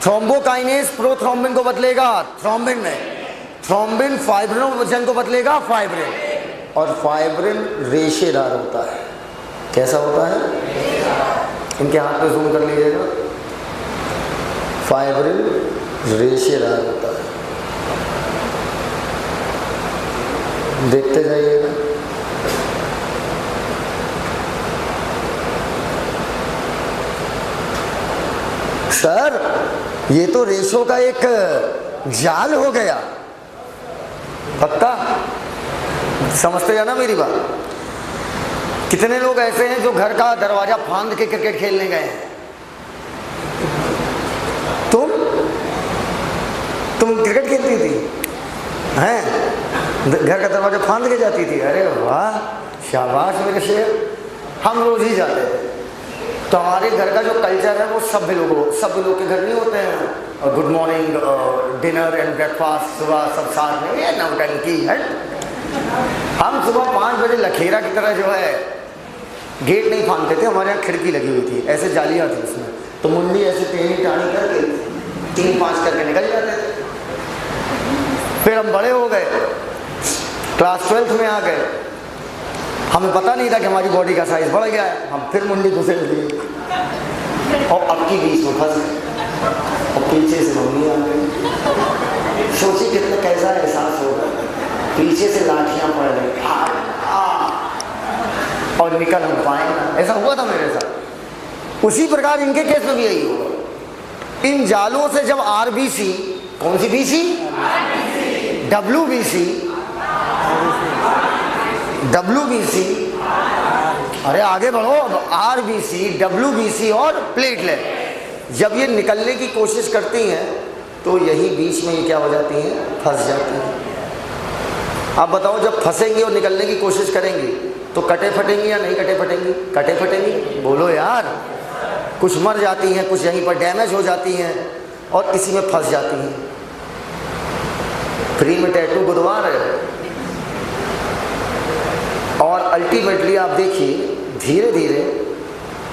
थ्रोम्बोकाइनेज प्रोथ्रोम्बिन को बदलेगा थ्रोम्बिन में, थ्रोम्बिन फाइब्रिनोजन को बदलेगा फाइब्रिन, और फाइब्रिन रेशेदार होता है। कैसा होता है? इनके हाथ पे जूम कर लीजिएगा। फाइब्रिल रेशेदार होता है, देखते जाइएगा। सर ये तो रेशों का एक जाल हो गया। पक्का समझते हैं ना मेरी बात? कितने लोग ऐसे हैं जो घर का दरवाजा फांद के क्रिकेट खेलने गए हैं? तुम क्रिकेट खेलती थी हैं? घर का दरवाजा फांद के जाती थी? अरे वाह, शाबाश मेरे शेर। हम रोज ही जाते थे। तो हमारे घर का जो कल्चर है वो सब लोग के घर नहीं होते हैं। Good morning, dinner and breakfast, सुबह सब साथ में, ये नौटंकी है। हम सुबह 5 बजे लखेरा की तरह जो है गेट नहीं फांदते थे, हमारे यहाँ खिड़की लगी हुई थी, ऐसे जालियाँ थी उसमें, तो मुंडी ऐसे टेढ़ी टाढ़ी करके 3-5 करके निकल जाते थे। फिर हम बड़े हो गए, क्लास 12th में आ गए, हमें पता नहीं था कि हमारी बॉडी का साइज बढ़ गया है। हम फिर मुंडी घुसेड़ दिए और अब की बीच में फंस गए और पीछे से मम्मी आ गई। सोची कितना कैसा एहसास होगा, पीछे से लाठियां पड़ रही और निकल हम पाए ना। ऐसा हुआ था मेरे साथ। उसी प्रकार इनके केस में भी यही होगा। इन जालों से जब आरबीसी, कौन सी बीसी? डब्ल्यूबीसी, अरे आगे बढ़ो, आरबीसी, डब्ल्यूबीसी और प्लेटलेट जब ये निकलने की कोशिश करती हैं तो यही बीच में ये क्या हो जाती हैं? फंस जाती हैं। आप बताओ, जब फंसेंगी और निकलने की कोशिश करेंगी तो कटे फटेंगी या नहीं कटे फटेंगी? कटे फटेंगी। बोलो यार। कुछ मर जाती हैं, कुछ यहीं पर डैमेज हो जाती हैं और इसी में फंस जाती हैं। फ्री में टैटू बुधवार है और अल्टीमेटली आप देखिए धीरे धीरे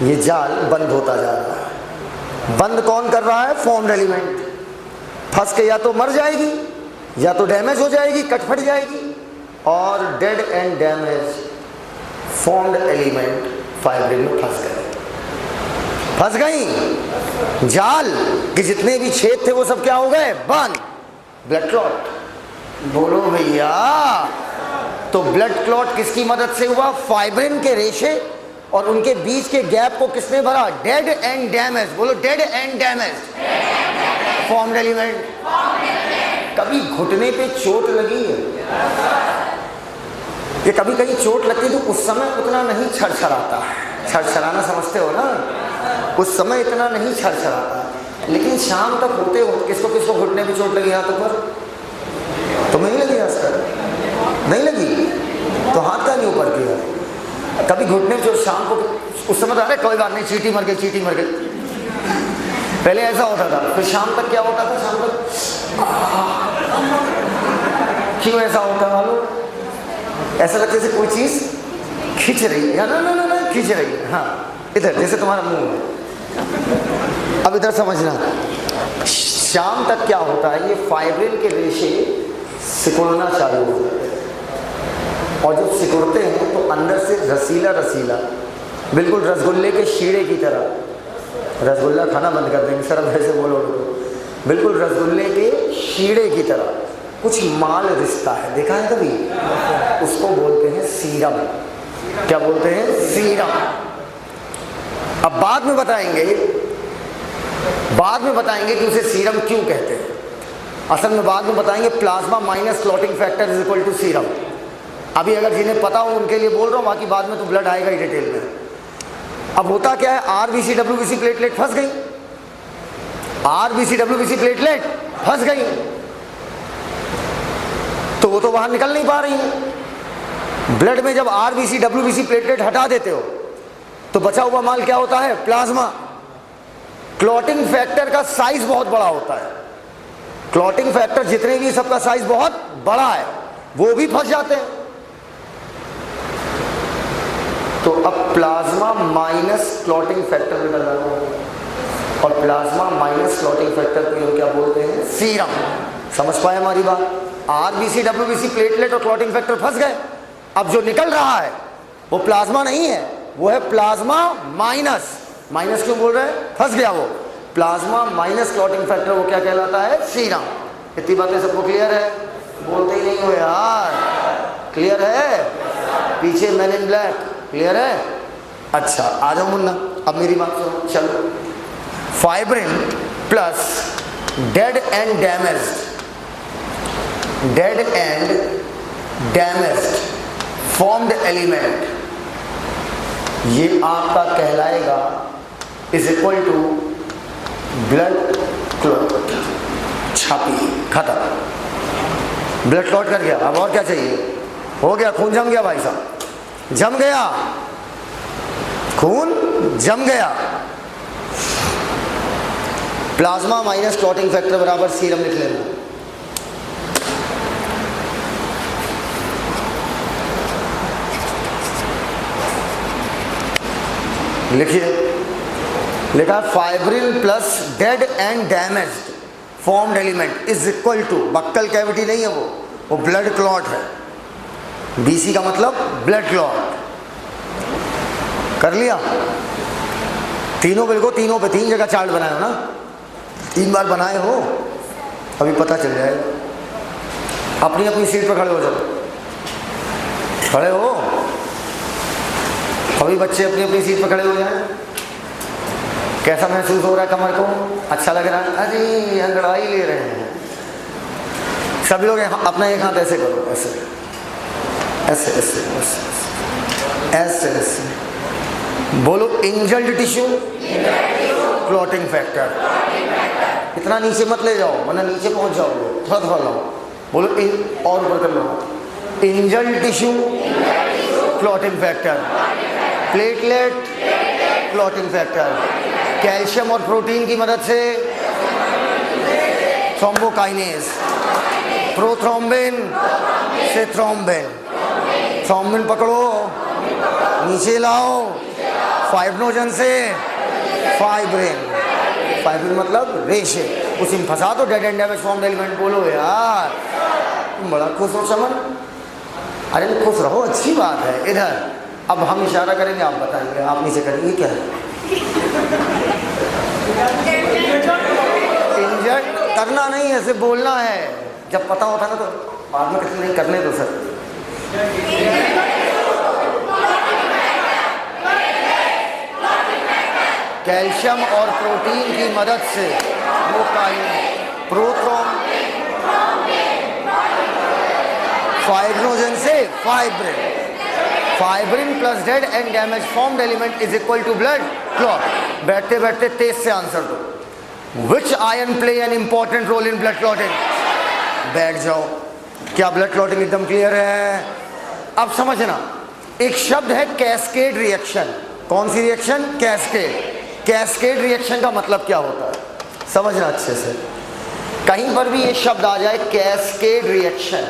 ये जाल बंद होता जा रहा है। बंद कौन कर रहा है? Formed element. फंस के या तो मर जाएगी या तो डैमेज हो जाएगी, कट फट जाएगी। और dead and damage formed element fibril में फंस गई। जाल के जितने भी छेद थे वो सब क्या हो गए? बंद। Blood clot. बोलो भैया। तो ब्लड क्लॉट किसकी मदद से हुआ? फाइब्रिन के रेशे और उनके बीच के गैप को किसने भरा? Dead and damage. बोलो, dead and damage formed element. कभी घुटने पे चोट लगी है? ये कभी कहीं चोट लगती तो उस समय उतना नहीं छरछराता। छरछराना समझते हो ना? उस समय इतना नहीं छरछराता, लेकिन शाम तक होते हो किसको घुटने पे चोट लगी हाथों पर? तो नहीं लगी? आज तक नहीं लगी तो हाथ का नहीं ऊपर किया। कभी घुटने पे चोट शाम को, उस समय तो अरे कोई बात नहीं, चींटी मर गई। पहले ऐसा होता था। फिर शाम तक क्या होता था? शाम तक क्यों ऐसा होता है मालूम? ऐसा लगता जैसे कोई चीज खींच रही है। ना खींच रही है। हाँ, इधर जैसे तुम्हारा मुंह है। अब इधर समझना, शाम तक क्या होता है? ये फाइब्रिल के रेशे सिकुड़ना चालू हो जाते हैं और जब सिकुड़ते हैं तो अंदर से रसीला बिल्कुल रसगुल्ले के शीरे की तरह। रसगुल्ला खाना बंद कर देंगे सर, वैसे बोलो तो बिल्कुल रसगुल्ले के शीरे की तरह कुछ माल रिश्ता है। देखा है कभी? उसको बोलते हैं सीरम। क्या बोलते हैं? सीरम। अब बाद में बताएंगे कि उसे सीरम क्यों कहते हैं। असल में बाद में बताएंगे plasma minus clotting factor is equal to serum. अभी अगर जिन्हें पता हो उनके लिए बोल रहा हूँ, बाकी बाद में तो ब्लड आएगा ही डिटेल में। अब होता क्या है? आरबीसी डब्ल्यूबीसी प्लेटलेट फंस गई। आरबीसी डब्ल्यूबीसी प्लेटलेट फंस गई तो वो तो बाहर निकल नहीं पा रही है। ब्लड में जब आरबीसी डब्ल्यूबीसी प्लेटलेट हटा देते हो तो बचा हुआ माल क्या होता है? प्लाज्मा। क्लॉटिंग फैक्टर का साइज बहुत बड़ा होता है। क्लॉटिंग फैक्टर जितने भी सबका साइज बहुत बड़ा है, वो भी फंस जाते हैं। तो अब प्लाज्मा माइनस क्लॉटिंग फैक्टर निकल रहा है और प्लाज्मा माइनस क्लॉटिंग फैक्टर को क्या बोलते हैं? सीरम। समझ पाए हमारी बात? आरबीसी डब्ल्यूबीसी प्लेटलेट और क्लॉटिंग फैक्टर फंस गए। अब जो निकल रहा है वो प्लाज्मा नहीं है, वो है प्लाज्मा माइनस, माइनस क्यों बोल रहे हैं, फंस गया वो, प्लाज्मा माइनस क्लॉटिंग फैक्टर, वो क्या कहलाता है, सीरम। इतनी बातें सबको क्लियर है, बोलते ही नहीं हो यार, क्लियर है, पीछे मैन इन ब्लैक, क्लियर है। अच्छा आ जाओ मुन्ना, अब मेरी बात सुनो, चलो। Fibrin plus dead and damaged formed element, ये आपका कहलाएगा is equal to blood clot. छापी, खत्म, ब्लड क्लॉट कर गया। अब और क्या चाहिए, हो गया, खून जम गया भाई साहब, जम गया, खून जम गया। प्लाज्मा माइनस क्लॉटिंग फैक्टर बराबर सीरम लिख लेना। लिखिए, लिखा fibrin plus dead and damaged formed element is equal to, buccal cavity नहीं है वो ब्लड क्लॉट है। बीसी का मतलब ब्लड क्लॉट। कर लिया, तीनों बिल को, तीनों पे 3 जगह चार्ट बनाए हो ना, 3 बार बनाए हो, अभी पता चल जाएगा। अपनी अपनी सीट पर खड़े हो जाओ, खड़े हो, अभी बच्चे अपनी अपनी सीट पर खड़े हो जाए। कैसा महसूस हो रहा है कमर को, अच्छा लग रहा है, अरे अंगड़ाई ले रहे हैं सभी लोग। अपना एक हाथ ऐसे करो, ऐसे ऐसे ऐसे ऐसे ऐसे ऐसे, बोलो इंजल्ड टिश्यू क्लॉटिंग फैक्टर। इतना नीचे मत ले जाओ वरना नीचे पहुंच जाओगे, थोड़ा थोड़ा लाओ, बोलो और ऊपर कर लो, injured tissue clotting factor, platelet clotting factor, calcium और प्रोटीन की मदद से थ्रोम्बोकाइनेज, प्रोथ्रोम्बिन से थ्रोम्बिन, थ्रोम्बिन पकड़ो नीचे लाओ, फाइब्रिनोजन से फाइब्रिन, फाइब्रिन मतलब रेशे, उसी में फंसा दो dead and damage formed element. बोलो यार, तुम बड़ा खुश हो चमन, अरे खुश रहो, अच्छी बात है। इधर अब हम इशारा करेंगे, आप बताएंगे, आप नीचे करेंगे, क्या है इंजर्ड करना नहीं, ऐसे बोलना है, जब पता होता ना तो बाद में किसी नहीं करने दो सर। कैल्शियम और प्रोटीन की मदद से वो फाइब्रिनोजन से fibrin, fibrin plus dead and damage formed element is equal to blood clot. बैठते बैठते तेज से आंसर दो, which ion play an important role in blood clotting. बैठ जाओ, क्या ब्लड क्लॉटिंग एकदम क्लियर है। अब समझना, एक शब्द है कैस्केड रिएक्शन। कौन सी रिएक्शन, कैस्केड। कैस्केड रिएक्शन का मतलब क्या होता है, समझना अच्छे से। कहीं पर भी ये शब्द आ जाए cascade reaction,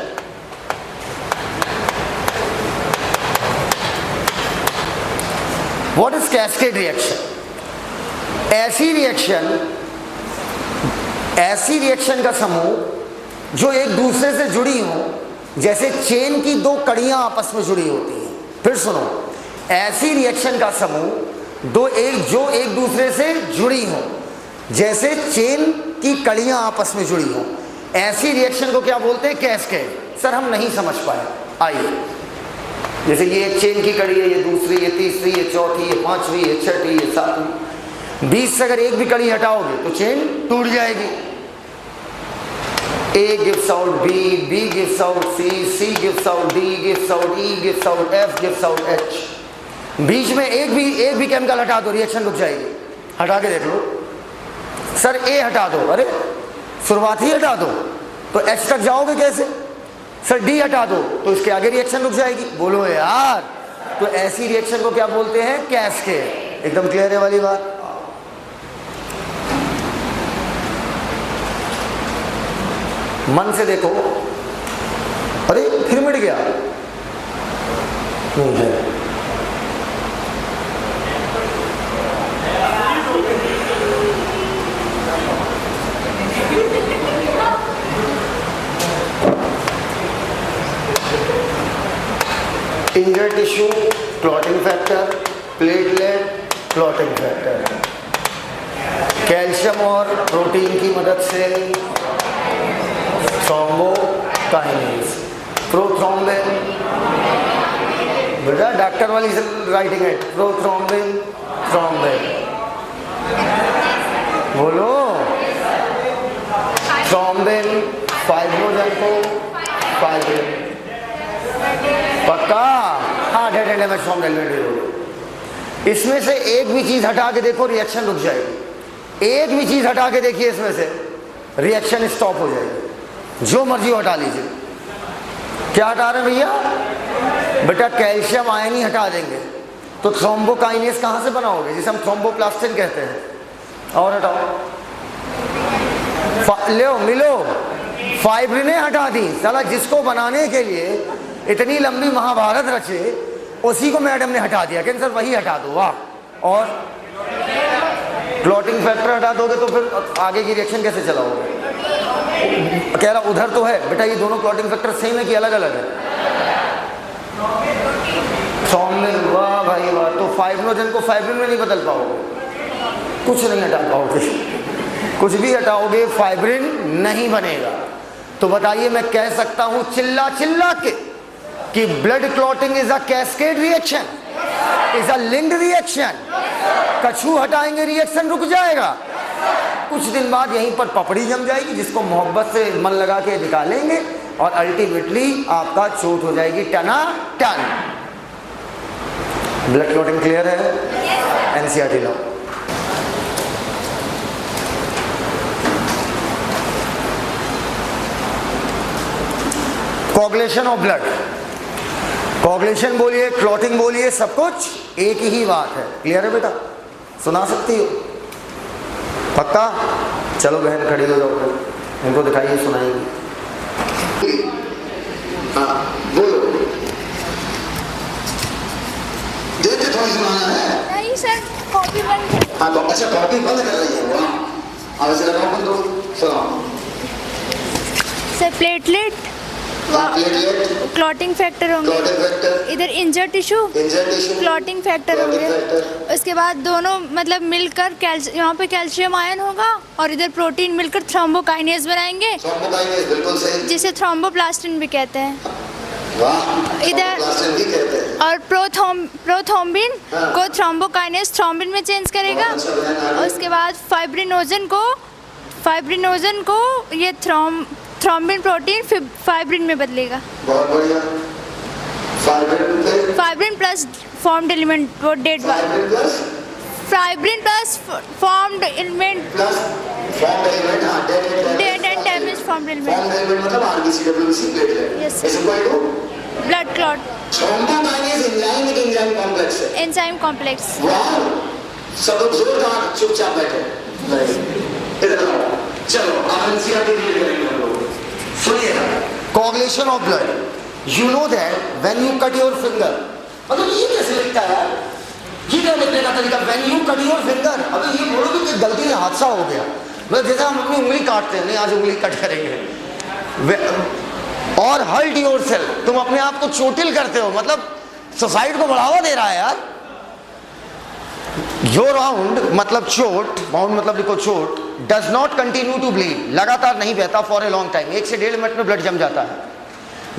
what is cascade reaction. ऐसी रिएक्शन का समूह जो एक दूसरे से जुड़ी हो, जैसे चेन की 2 कड़ियां आपस में जुड़ी होती हैं। फिर सुनो, ऐसी रिएक्शन का समूह जो एक दूसरे से जुड़ी हो, जैसे चेन की कड़ियां आपस में जुड़ी हो, ऐसी रिएक्शन को क्या बोलते हैं, कैस्केड। सर हम नहीं समझ पाए, आइए, जैसे ये एक चेन की कड़ी है, ये दूसरी, ये तीसरी, ये चौथी, ये पांचवी, ये छठी, ये सातवीं, बीच से अगर एक भी कड़ी हटाओगे तो चेन टूट जाएगी। A gives out B, B gives out C, C gives out D, gives out E, gives out F, gives out H। बीच में एक भी केमिकल हटा दो, रिएक्शन रुक जाएगी। हटा के देख लो, सर A हटा दो, अरे शुरुआत ही हटा दो तो H तक जाओगे कैसे। सर D हटा दो तो इसके आगे रिएक्शन रुक जाएगी। बोलो यार, तो ऐसी रिएक्शन को क्या बोलते हैं, कैस्केड। एकदम क्लियर है वाली बात। मन से देखो, अरे फिर मिट गया, नहीं है। Injured tissue clotting factor, platelet clotting factor, calcium और प्रोटीन की मदद से थ्रोम्बोकाइनेज, प्रोथ्रोम्बिन, बेटा डॉक्टर वाली राइटिंग है, प्रोथ्रोम्बिन, थ्रोम्बिन, बोलो थ्रोम्बिन फाइब्रोजन को फाइब्रिन, पक्का? हाँ, डेड एलिमेंट फ्रॉम इसमें से एक भी चीज हटा के देखो रिएक्शन रुक जाएगी। एक भी चीज हटा के देखिए इसमें से रिएक्शन स्टॉप हो जाएगी। जो मर्जी हटा लीजिए। क्या हटा रहे हैं भैया? बेटा कैल्शियम आयन ही हटा देंगे तो थ्रोम्बोकाइनेज कहां से बनाओगे, जिसे हम थ्रोम्बोप्लास्टिन कहते हैं। और हटाओ, लो मिलो, फाइब्रिने हटा दी। साला जिसको बनाने के लिए इतनी लंबी महाभारत रचे उसी को मैडम ने हटा दिया। कहते सर वही हटा दो, वाह। और क्लॉटिंग फैक्टर हटा दोगे तो फिर आगे की रिएक्शन कैसे चलाओगे? कह रहा उधर तो है बेटा, ये दोनों क्लॉटिंग फैक्टर सेम है कि अलग अलग है? थ्रोम्बिन, वाह भाई वाह। तो फाइब्रोजन को फाइब्रिन में नहीं बदल पाओगे, कुछ नहीं हटा पाओगे। कुछ भी हटाओगे फाइब्रिन नहीं बनेगा। तो बताइए मैं कह सकता हूं चिल्ला चिल्ला के कि blood clotting is a cascade reaction, is a linked reaction. कछू हटाएंगे रिएक्शन रुक जाएगा, कुछ दिन बाद यहीं पर पपड़ी जम जाएगी जिसको मोहब्बत से मन लगा के निकालेंगे और अल्टीमेटली आपका चोट हो जाएगी टना टन। ब्लड क्लॉटिंग क्लियर है? NCERT low. Coagulation of blood, coagulation बोलिए, क्लॉटिंग बोलिए, सब कुछ एक ही बात है। क्लियर है बेटा? सुना सकती हो? पक्का? चलो बहन खड़ी हो जाओ, इनको दिखाइए, सुनाइए। बोलो, देते थोड़ी सुनाना है? नहीं सर, कॉपी बंद। हाँ तो अच्छा कॉपी बंद कर रही है, वाह। अब इसे लगाओ बंद करो, सुनाओ। सर प्लेटलेट, क्लॉटिंग फैक्टर होंगे, इधर इंजर्ड टिश्यू क्लॉटिंग फैक्टर होंगे। उसके बाद दोनों मतलब मिलकर यहाँ पे कैल्शियम आयन होगा और इधर प्रोटीन मिलकर थ्रोम्बोकाइनेज बनाएंगे, जिसे थ्रोम्बोप्लास्टिन भी कहते हैं। इधर और प्रोथ्रोम्बिन को थ्रोम्बोकाइनेज थ्रोम्बिन में चेंज करेगा। उसके बाद फाइब्रिनोजन को ये थ्रोम्बिन प्रोटीन फाइब्रिन में बदलेगा। बहुत बढ़िया। फाइब्रिन प्लस फॉर्म्ड एलिमेंट वो dead fibrin plus formed element dead and damage formed element मतलब RBC platelet. Yes is equal to blood clot thrombokinase enzyme complex है। Enzyme complex. वाह, सब लोग जोरदार चुपचाप बैठे। इधर आओ, चलो एनसीईआरटी रीड करेंगे हम लोग। सुनिएगा, coagulation of blood. You know that when you cut your finger, मतलब ये कैसे लिखता है यार? ये क्या लिखने का तरीका? When you cut your finger. अभी ये बोलो कि गलती से हादसा हो गया, मतलब जैसे हम अपनी उंगली काटते हैं, नहीं आज उंगली कट करेंगे। और हर्ट योरसेल्फ, तुम अपने आप को चोटिल करते हो, मतलब सुसाइड को बढ़ावा दे रहा है यार। योर राउंड मतलब चोट, बाउंड मतलब लिखो चोट, does not continue to bleed, लगातार नहीं बहता फॉर ए लॉन्ग टाइम, 1 से 1.5 मिनट में ब्लड जम जाता है।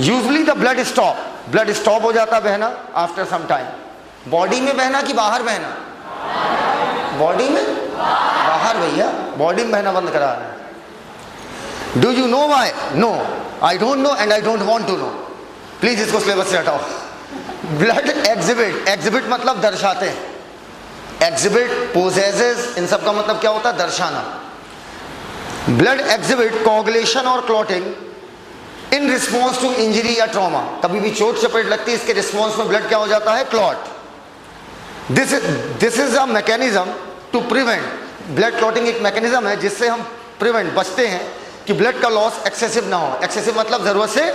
यूजुअली द ब्लड स्टॉप हो जाता है बहना आफ्टर सम टाइम। बॉडी में बहना कि बाहर बहना? बॉडी में बाहर भैया, बॉडी में बहना बंद करा रहे हैं। Do you know why? No, I don't know and I don't want to know. Please इसको सिलेबस से हटाओ। ब्लड एग्जिबिट मतलब दर्शाते हैं, एग्जिबिट, पोजेसेस, इन सब का मतलब क्या होता है? दर्शाना। ब्लड एग्जिबिट कोगुलेशन और clotting in response to injury या ट्रॉमा। कभी भी चोट चपेट लगती है, इसके रिस्पॉन्स में ब्लड क्या हो जाता है? Clot. This is a mechanism to prevent. Blood clotting एक मैकेनिज्म है जिससे हम प्रिवेंट, बचते हैं कि ब्लड का लॉस एक्सेसिव ना हो। एक्सेसिव मतलब जरूरत से।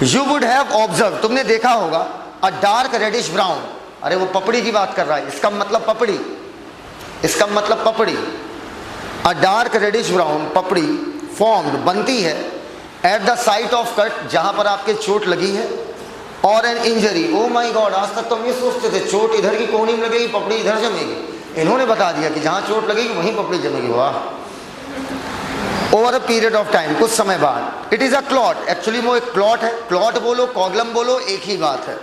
यू वुड हैव ऑब्जर्व, तुमने देखा होगा, अ डार्क रेडिश ब्राउन, अरे वो पपड़ी की बात कर रहा है, इसका मतलब पपड़ी, इसका मतलब पपड़ी। अ डार्क रेडिश ब्राउन पपड़ी फॉर्म्ड, बनती है at the site of cut, जहां पर आपके चोट लगी है, और an injury, oh my God, आज तक तो हम ये सोचते थे चोट इधर की कोहनी में लगेगी, पपड़ी इधर जमेगी। इन्होंने बता दिया कि जहां चोट लगेगी वहीं पपड़ी जमेगी। वाह। Over a period of time, कुछ समय बाद। It is a clot, actually वो एक क्लॉट है, क्लॉट बोलो कॉगलम बोलो एक ही बात है।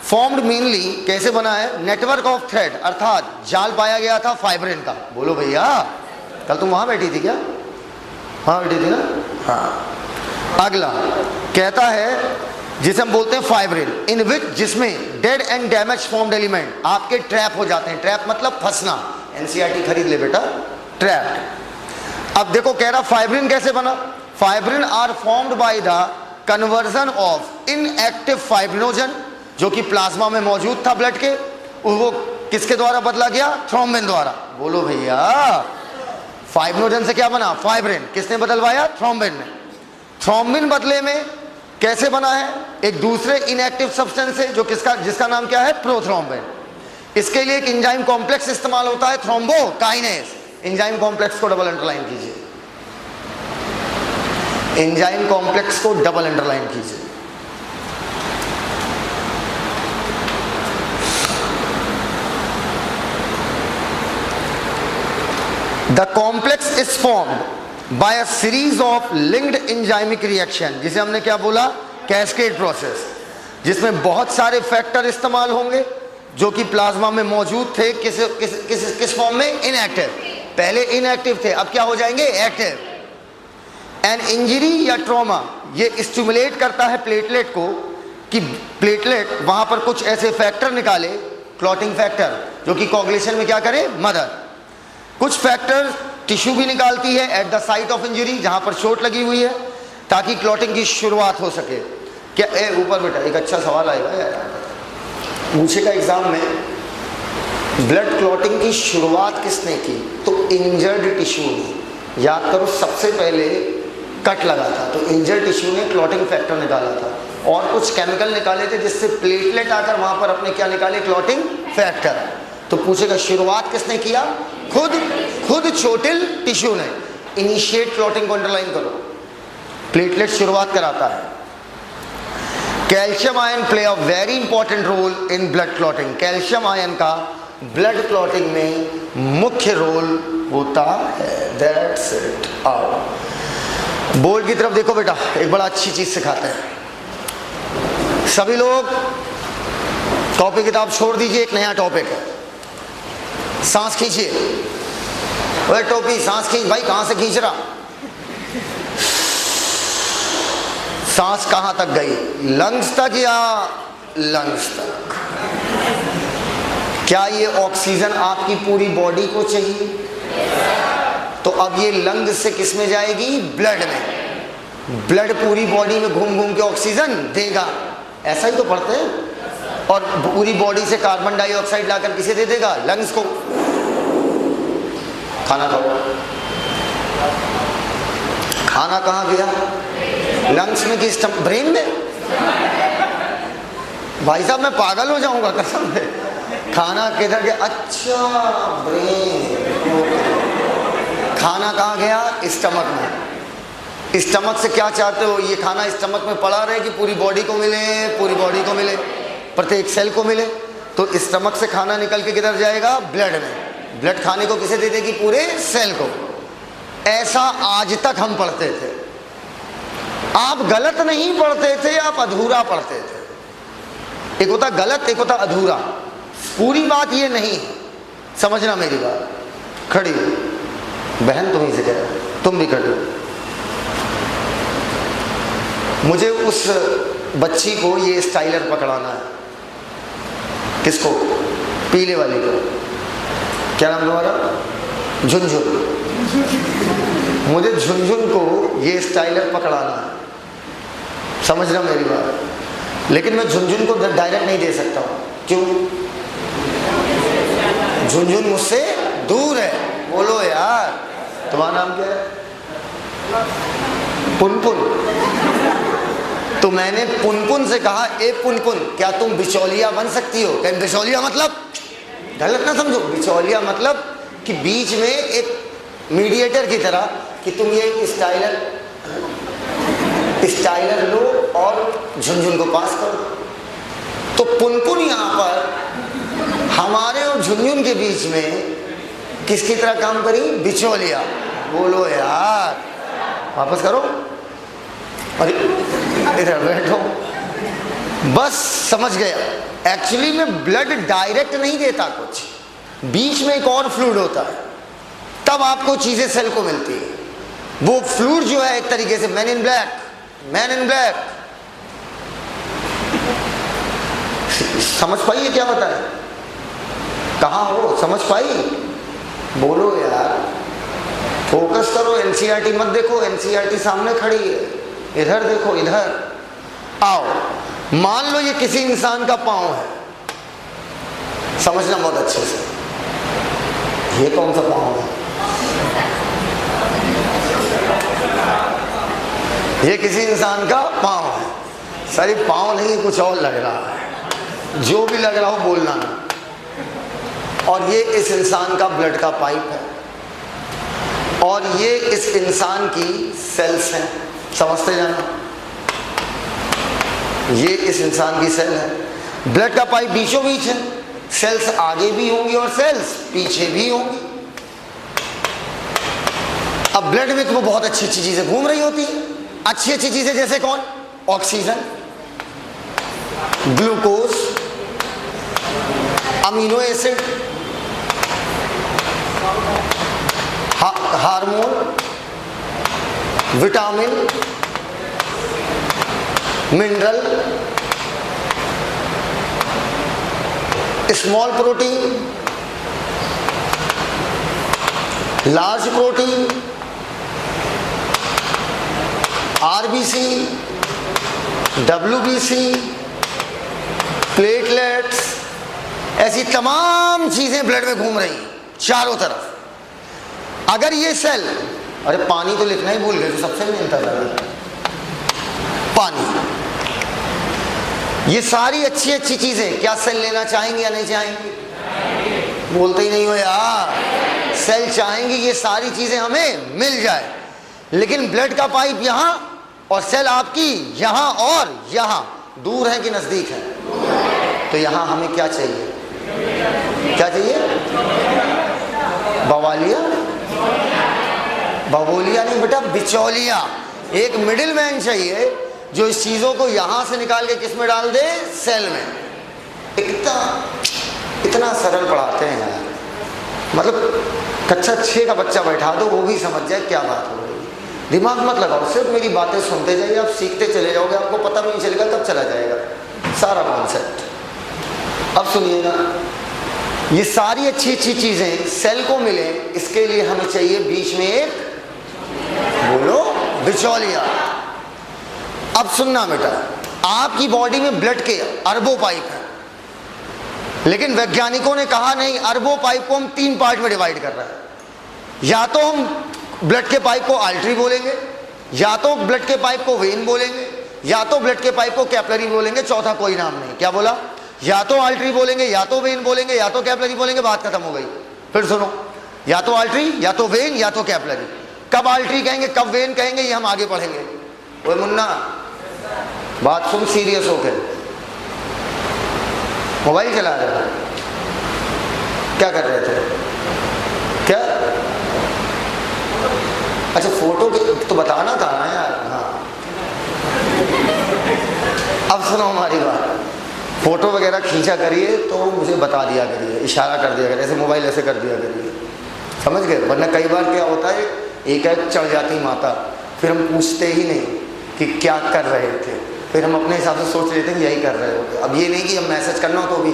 फॉर्म्ड मेनली, कैसे बना है, नेटवर्क ऑफ थ्रेड, अर्थात जाल पाया गया था फाइब्रिन का। बोलो भैया, कल तुम वहां बैठी थी क्या? वहां बैठी थी ना? हाँ। अगला कहता है जिसे हम बोलते हैं फाइब्रिन, इन विच, जिसमें dead and damage formed element आपके ट्रैप हो जाते हैं। ट्रैप मतलब फंसना, एनसीईआरटी खरीद ले बेटा, ट्रैप। अब देखो कह रहा फाइब्रिन कैसे बना। Fibrin are formed by the conversion of inactive fibrinogen, जो कि प्लाज्मा में मौजूद था ब्लड के, वो किसके द्वारा बदला गया? थ्रोम्बिन द्वारा। बोलो भैया, फाइब्रिनोजन से क्या बना? फाइब्रिन। किसने बदलवाया? थ्रोम्बिन ने। थ्रोम्बिन बदले में कैसे बना है? एक दूसरे इनएक्टिव सब्सटेंस से, जो जिसका नाम क्या है? प्रोथ्रोम्बिन। इसके लिए एक एंजाइम कॉम्प्लेक्स इस्तेमाल होता है, थ्रोम्बोकाइनेस। एंजाइम कॉम्प्लेक्स को डबल अंडरलाइन कीजिए, एंजाइम कॉम्प्लेक्स को डबल अंडरलाइन कीजिए। The complex is formed by a series of linked enzymic reaction, जिसे हमने क्या बोला? कैस्केड प्रोसेस, जिसमें बहुत सारे फैक्टर इस्तेमाल होंगे जो कि प्लाज्मा में मौजूद थे। किस फॉर्म में? इनएक्टिव। पहले इनएक्टिव थे, अब क्या हो जाएंगे? एक्टिव। एन इंजरी या ट्रॉमा, ये स्टिमुलेट करता है प्लेटलेट को कि प्लेटलेट वहां पर कुछ ऐसे फैक्टर निकाले, क्लॉटिंग फैक्टर, जो कि कोगुलेशन में क्या करे? मदद। कुछ फैक्टर टिश्यू भी निकालती है at the site of injury, जहां पर चोट लगी हुई है, ताकि क्लॉटिंग की शुरुआत हो सके। क्या ऊपर बेटा एक अच्छा सवाल आएगा यार, पूछेगा एग्जाम में, ब्लड क्लॉटिंग की शुरुआत किसने की? तो इंजर्ड टिश्यू ने। याद करो, सबसे पहले कट लगा था तो इंजर्ड टिश्यू ने क्लॉटिंग फैक्टर निकाला था, और कुछ केमिकल निकाले थे जिससे प्लेटलेट आकर वहां पर अपने क्या निकाले? Clotting factor. तो पूछेगा शुरुआत किसने किया? खुद चोटिल टिश्यू ने। इनिशिएट क्लॉटिंग को अंडरलाइन करो, प्लेटलेट शुरुआत कराता है। Calcium ion play a very important role in blood clotting. Calcium ion का ब्लड क्लॉटिंग में मुख्य रोल होता है। That's it. आओ बोर्ड की तरफ देखो बेटा, एक बड़ा अच्छी चीज सिखाते हैं। सभी लोग कॉपी किताब छोड़ दीजिए, एक नया टॉपिक है। सांस खींचिए। ओए टोपी, सांस खींच भाई। कहां से खींच रहा? सांस कहां तक गई? लंग्स तक या लंग्स तक? क्या ये ऑक्सीजन आपकी पूरी बॉडी को चाहिए? तो अब ये लंग से किस में जाएगी? ब्लड में। ब्लड पूरी बॉडी में घूम घूम के ऑक्सीजन देगा, ऐसा ही तो पढ़ते हैं। और पूरी बॉडी से कार्बन डाइऑक्साइड लाकर किसे दे देगा? लंग्स को। खाना खाओ। खाना कहाँ गया? लंग्स में कि ब्रेन में? भाई साहब मैं पागल हो जाऊंगा कसम से। खाना किधर गया? अच्छा ब्रेन। खाना कहाँ गया? स्टमक में। स्टमक से क्या चाहते हो? ये खाना स्टमक में पड़ा रहे कि पूरी बॉडी को मिले? पूरी बॉडी को मिले, प्रत्येक सेल को मिले। तो स्टमक से खाना निकल के किधर जाएगा? ब्लड में। ब्लड खाने को किसे दे देगी? पूरे सेल को। ऐसा आज तक हम पढ़ते थे। आप गलत नहीं पढ़ते थे, आप अधूरा पढ़ते थे। एक होता गलत, एक होता अधूरा। पूरी बात ये नहीं, समझना मेरी बात। खड़ी हो बहन, तुम ही से कह, तुम भी खड़ी हो। मुझे उस बच्ची को ये स्टाइलर पकड़ाना है। किसको? पीले वाली को। क्या नाम तुम्हारा? झुनझुन। मुझे झुनझुन को ये स्टाइलर पकड़ाना है, समझना मेरी बात। लेकिन मैं झुनझुन को डायरेक्ट नहीं दे सकता हूँ। क्यों? झुनझुन मुझसे दूर है। बोलो यार, तुम्हारा नाम क्या है? पुनपुन। तो मैंने पुनपुन से कहा, ए पुनपुन, क्या तुम बिचौलिया बन सकती हो? क्या बिचौलिया मतलब गलत ना समझो। बिचौलिया मतलब कि बीच में एक मीडिएटर की तरह, कि तुम ये स्टाइलर लो और झुनझुन को पास करो। तो पुनपुन यहां पर हमारे और झुनझुन के बीच में किसकी तरह काम करी? बिचौलिया। बोलो यार, वापस करो, अरे इधर बैठो। बस समझ गया, एक्चुअली में ब्लड डायरेक्ट नहीं देता कुछ, बीच में एक और फ्लूइड होता है, तब आपको चीजें सेल को मिलती है। वो फ्लूइड जो है एक तरीके से man in black, man in black. समझ पाइए क्या होता है? कहाँ हो, समझ पाई? बोलो यार, फोकस करो, एनसीईआरटी मत देखो, एनसीईआरटी सामने खड़ी है, इधर देखो, इधर आओ। मान लो ये किसी इंसान का पांव है, समझना बहुत अच्छे से, ये कौन सा पांव है? ये किसी इंसान का पांव है। सर ये पांव नहीं, कुछ और लग रहा है, जो भी लग रहा हो बोलना ना। और ये इस इंसान का ब्लड का पाइप है, और ये इस इंसान की सेल्स हैं, समझते जाना। ये इस इंसान की सेल है, ब्लड का पाइप बीचों बीच है, सेल्स आगे भी होंगी और सेल्स पीछे भी होंगी। अब ब्लड में तो बहुत अच्छी अच्छी चीजें घूम रही होती है, अच्छी अच्छी चीजें जैसे कौन? Oxygen, glucose, amino acid, hormone, vitamin, mineral, small protein, large protein, RBC, WBC, platelets, ऐसी तमाम चीजें ब्लड में घूम रही हैं चारों तरफ। अगर ये सेल, अरे पानी तो लिखना ही भूल गए, तो सबसे मिलता था पानी। ये सारी अच्छी अच्छी चीजें क्या सेल लेना चाहेंगे या नहीं चाहेंगे? बोलते ही नहीं हो यार। सेल चाहेंगे ये सारी चीजें हमें मिल जाए, लेकिन ब्लड का पाइप यहां और सेल आपकी यहां और यहां, दूर है कि नजदीक है? तो यहां हमें क्या चाहिए? क्या चाहिए? बवालिया, बवोलिया नहीं बेटा, बिचौलिया। एक मिडिल मैन चाहिए जो इस चीजों को यहां से निकाल के किस में डाल दे? सेल में। इतना सरल पढ़ाते हैं यार, मतलब कक्षा 6 का बच्चा बैठा दो वो भी समझ जाए क्या बात हो रही है। दिमाग मत लगाओ, सिर्फ मेरी बातें सुनते जाइए, आप सीखते चले जाओगे, आपको पता भी नहीं चलेगा कब चला जाएगा सारा कॉन्सेप्ट। अब सुनिएगा, ये सारी अच्छी अच्छी चीजें सेल को मिले, इसके लिए हमें चाहिए बीच में एक, बोलो, बिचौलिया। अब सुनना बेटा, आपकी बॉडी में ब्लड के अरबों पाइप हैं, लेकिन वैज्ञानिकों ने कहा नहीं, अरबों पाइप को हम 3 पार्ट में डिवाइड कर रहे हैं। या तो हम ब्लड के पाइप को आर्टरी बोलेंगे, या तो ब्लड के पाइप को वेन बोलेंगे, या तो ब्लड के पाइप को कैपिलरी बोलेंगे, चौथा कोई नाम नहीं। क्या बोला? या तो आर्टरी बोलेंगे, या तो वेन बोलेंगे, या तो कैपिलरी बोलेंगे, बात खत्म हो गई। फिर सुनो, या तो आर्टरी, या तो वेन, या तो कैपिलरी। कब आर्टरी कहेंगे, कब वेन कहेंगे, ये हम आगे पढ़ेंगे। ओए मुन्ना, बात सुन सीरियस होकर। मोबाइल चला रहे थे, क्या कर रहे थे? क्या? अच्छा फोटो तो बताना था ना यार। हाँ, अब सुनो हमारी बात, फोटो वगैरह खींचा करिए तो मुझे बता दिया करिए, इशारा कर दिया करिए, ऐसे मोबाइल ऐसे कर दिया करिए, समझ गए? वरना कई बार क्या होता है, एक चढ़ जाती माता, फिर हम पूछते ही नहीं कि क्या कर रहे थे, फिर हम अपने हिसाब से सोच लेते हैं यही कर रहे हो। अब ये नहीं कि हम मैसेज करना हो तो भी।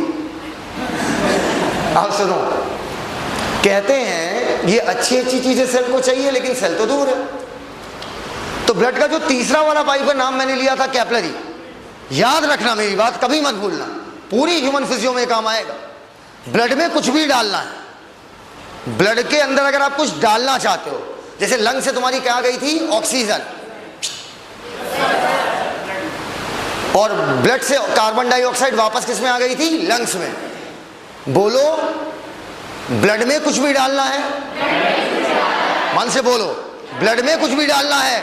अब सुनो, कहते हैं ये अच्छी अच्छी चीजें सेल को चाहिए, लेकिन सेल तो दूर है। तो ब्लड का जो तीसरा वाला पाइप का नाम मैंने लिया था कैपिलरी। याद रखना मेरी बात, कभी मत भूलना, पूरी ह्यूमन फिजियो में काम आएगा। ब्लड में कुछ भी डालना है, ब्लड के अंदर अगर आप कुछ डालना चाहते हो, जैसे लंग से तुम्हारी क्या गई थी? ऑक्सीजन, और ब्लड से कार्बन डाइऑक्साइड वापस किस में आ गई थी? लंग्स में। बोलो, ब्लड में कुछ भी डालना है? मन से बोलो, ब्लड में कुछ भी डालना है?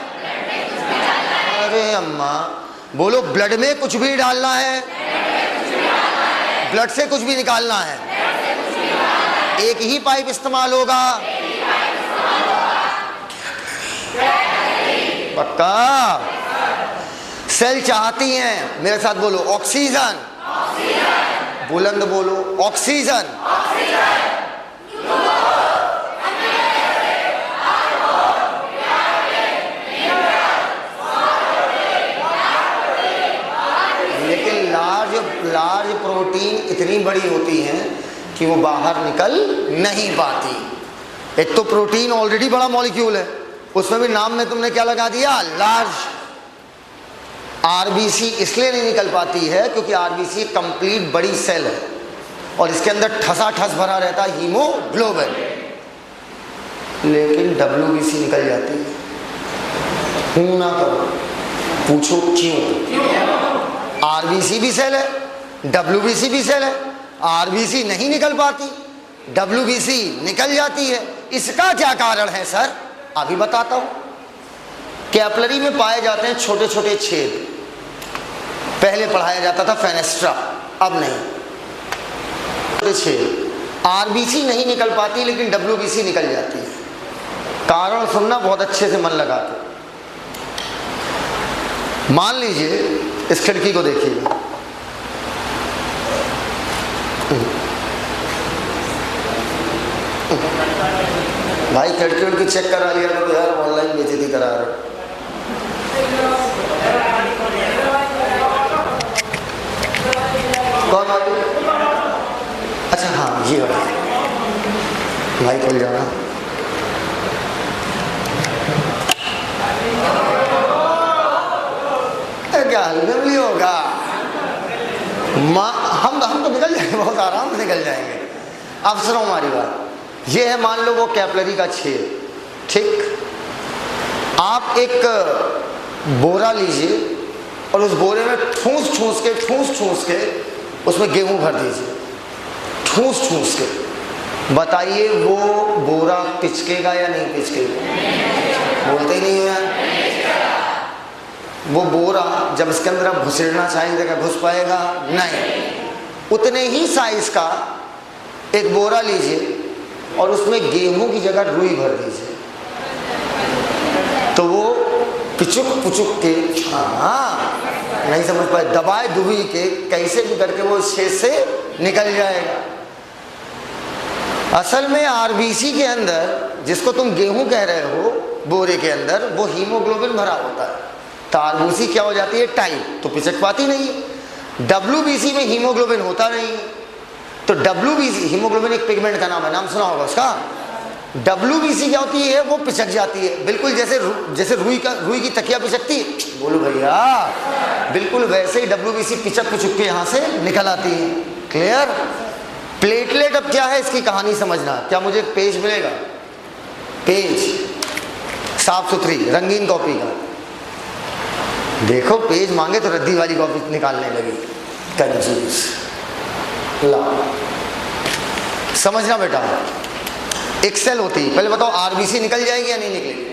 अरे अम्मा, बोलो, ब्लड में कुछ भी डालना है? ब्लड से कुछ भी निकालना है, एक ही पाइप इस्तेमाल होगा। पक्का? सेल चाहती हैं, मेरे साथ बोलो, ऑक्सीजन, बुलंद बोलो, ऑक्सीजन, लेकिन लार्ज प्रोटीन इतनी बड़ी होती हैं कि वो बाहर निकल नहीं पाती। एक तो प्रोटीन ऑलरेडी बड़ा मॉलिक्यूल है, उसमें भी नाम में तुमने क्या लगा दिया, लार्ज। आरबीसी इसलिए नहीं निकल पाती है क्योंकि आरबीसी कंप्लीट बड़ी सेल है और इसके अंदर ठसाठस भरा रहता है हीमोग्लोबिन, लेकिन डब्ल्यूबीसी निकल जाती है। ना करो, पूछो क्यों? आरबीसी भी सेल है, डब्ल्यूबीसी भी सेल है, आरबीसी नहीं निकल पाती, डब्ल्यूबीसी निकल जाती है। इसका क्या कारण है सर? अभी बताता हूं। कैपिलरी में पाए जाते हैं छोटे छोटे छेद, पहले पढ़ाया जाता था फेनेस्ट्रा, अब नहीं। छोटे छेद, आरबीसी नहीं निकल पाती लेकिन डब्ल्यूबीसी निकल जाती है। कारण सुनना बहुत अच्छे से मन लगा के। मान लीजिए इस खिड़की को देखिएगा, भाई खिड़की उनकी चेक करा लिया करो यार, ऑनलाइन बेइज्जती करा रहे। कौन वाली? अच्छा हाँ ये वाली, भाई खुल जाना। क्या हल्के होगा, हम तो निकल जाएंगे, बहुत आराम से निकल जाएंगे। अब सुनो हमारी बात, ये है मान लो वो कैपिलरी का छेद, ठीक। आप एक बोरा लीजिए और उस बोरे में ठूस ठूस के उसमें गेहूं भर दीजिए, ठूस के। बताइए वो बोरा पिचकेगा या नहीं पिचकेगा? बोलते ही नहीं हो यार। वो बोरा जब इसके अंदर आप घुसेड़ना चाहेंगे क्या घुस पाएगा? नहीं। उतने ही साइज का एक बोरा लीजिए और उसमें गेहूं की जगह रुई भर दीजिए, तो वो पुचुक के, हाँ नहीं समझ पाए, दबाए दुबी के कैसे भी करके वो छेद से निकल जाएगा। असल में आरबीसी के अंदर, जिसको तुम गेहूं कह रहे हो बोरे के अंदर, वो हीमोग्लोबिन भरा होता है। तो आरबीसी क्या हो जाती है, टाइट, तो पिचक पाती नहीं। डब्ल्यूबीसी में हीमोग्लोबिन होता नहीं, तो डब्ल्यूबीसी, हीमोग्लोबिन एक पिगमेंट का नाम है, नाम सुना होगा उसका। डब्ल्यूबीसी क्या होती है, वो पिचक जाती है, बिल्कुल जैसे रुई की तकिया पिचकती है, बोलो भैया, बिल्कुल वैसे ही डब्ल्यूबीसी पिचक के यहाँ से निकल आती है। क्लियर? प्लेटलेट अब क्या है इसकी कहानी समझना। क्या मुझे एक पेज मिलेगा, पेज साफ सुथरी रंगीन कॉपी का? देखो पेज मांगे तो रद्दी वाली कॉपी निकालने लगी, कंजूस। ला समझना बेटा, एक सेल होती है, पहले बताओ आरबीसी निकल जाएगी या नहीं निकलेगी?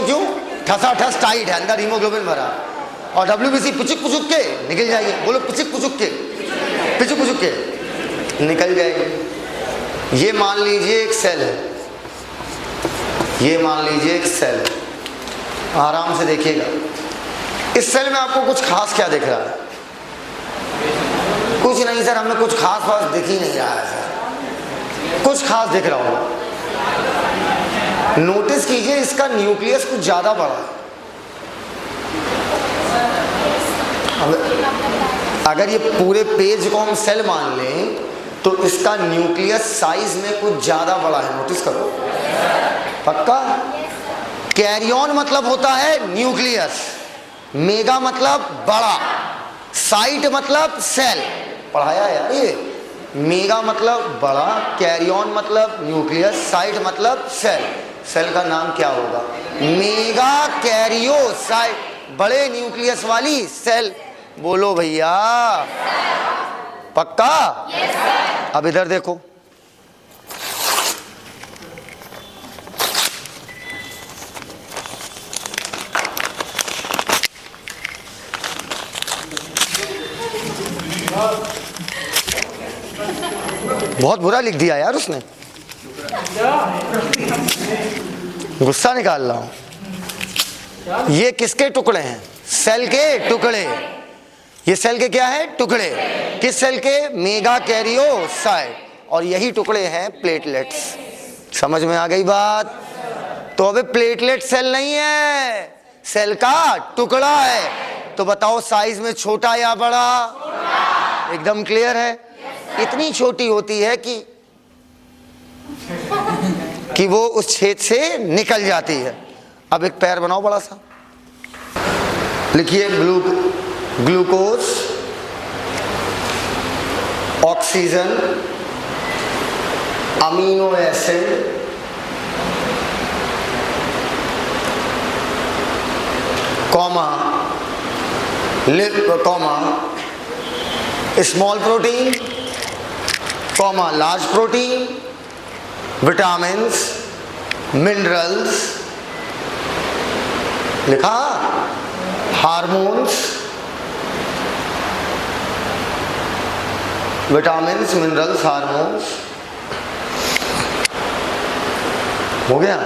क्यों? ठसाठस टाइट है, अंदर हीमोग्लोबिन भरा, और डब्ल्यूबीसी पुचुक के निकल जाएगी। बोलो पुचुक के निकल जाएगी। ये मान लीजिए एक सेल है, ये मान लीजिए एक सेल है, आराम से देखिएगा। इस सेल में आपको कुछ खास क्या दिख रहा है? कुछ नहीं सर, हमें कुछ खास बात दिख ही नहीं रहा है सर। कुछ खास दिख रहा होगा, नोटिस कीजिए इसका न्यूक्लियस कुछ ज्यादा बड़ा है। अगर ये पूरे पेज को हम सेल मान लें तो इसका न्यूक्लियस साइज में कुछ ज्यादा बड़ा है, नोटिस करो। पक्का? कैरियन मतलब होता है न्यूक्लियस, मेगा मतलब बड़ा, साइट मतलब सेल। पढ़ाया यार ये, मेगा मतलब बड़ा, कैरियन मतलब न्यूक्लियस, साइट मतलब सेल। सेल का नाम क्या होगा? मेगा कैरियोसाइट, बड़े न्यूक्लियस वाली सेल। बोलो भैया, पक्का? अब इधर देखो, बहुत बुरा लिख दिया यार उसने, गुस्सा निकाल रहा हूं। ये किसके टुकड़े हैं? सेल के टुकड़े। ये सेल के क्या है? टुकड़े। किस सेल के? Mega karyocyte. और यही टुकड़े हैं प्लेटलेट्स। समझ में आ गई बात? तो अबे प्लेटलेट सेल नहीं है, सेल का टुकड़ा है। तो बताओ साइज में छोटा या बड़ा? एकदम क्लियर है। इतनी छोटी होती है कि वो उस छेद से निकल जाती है। अब एक पैर बनाओ बड़ा सा, लिखिए glucose, oxygen, amino acid, comma small protein, comma large protein, vitamins, minerals, लिखा, हार्मोन्स, विटामिन्स, मिनरल्स, हार्मोन्स, हो गया,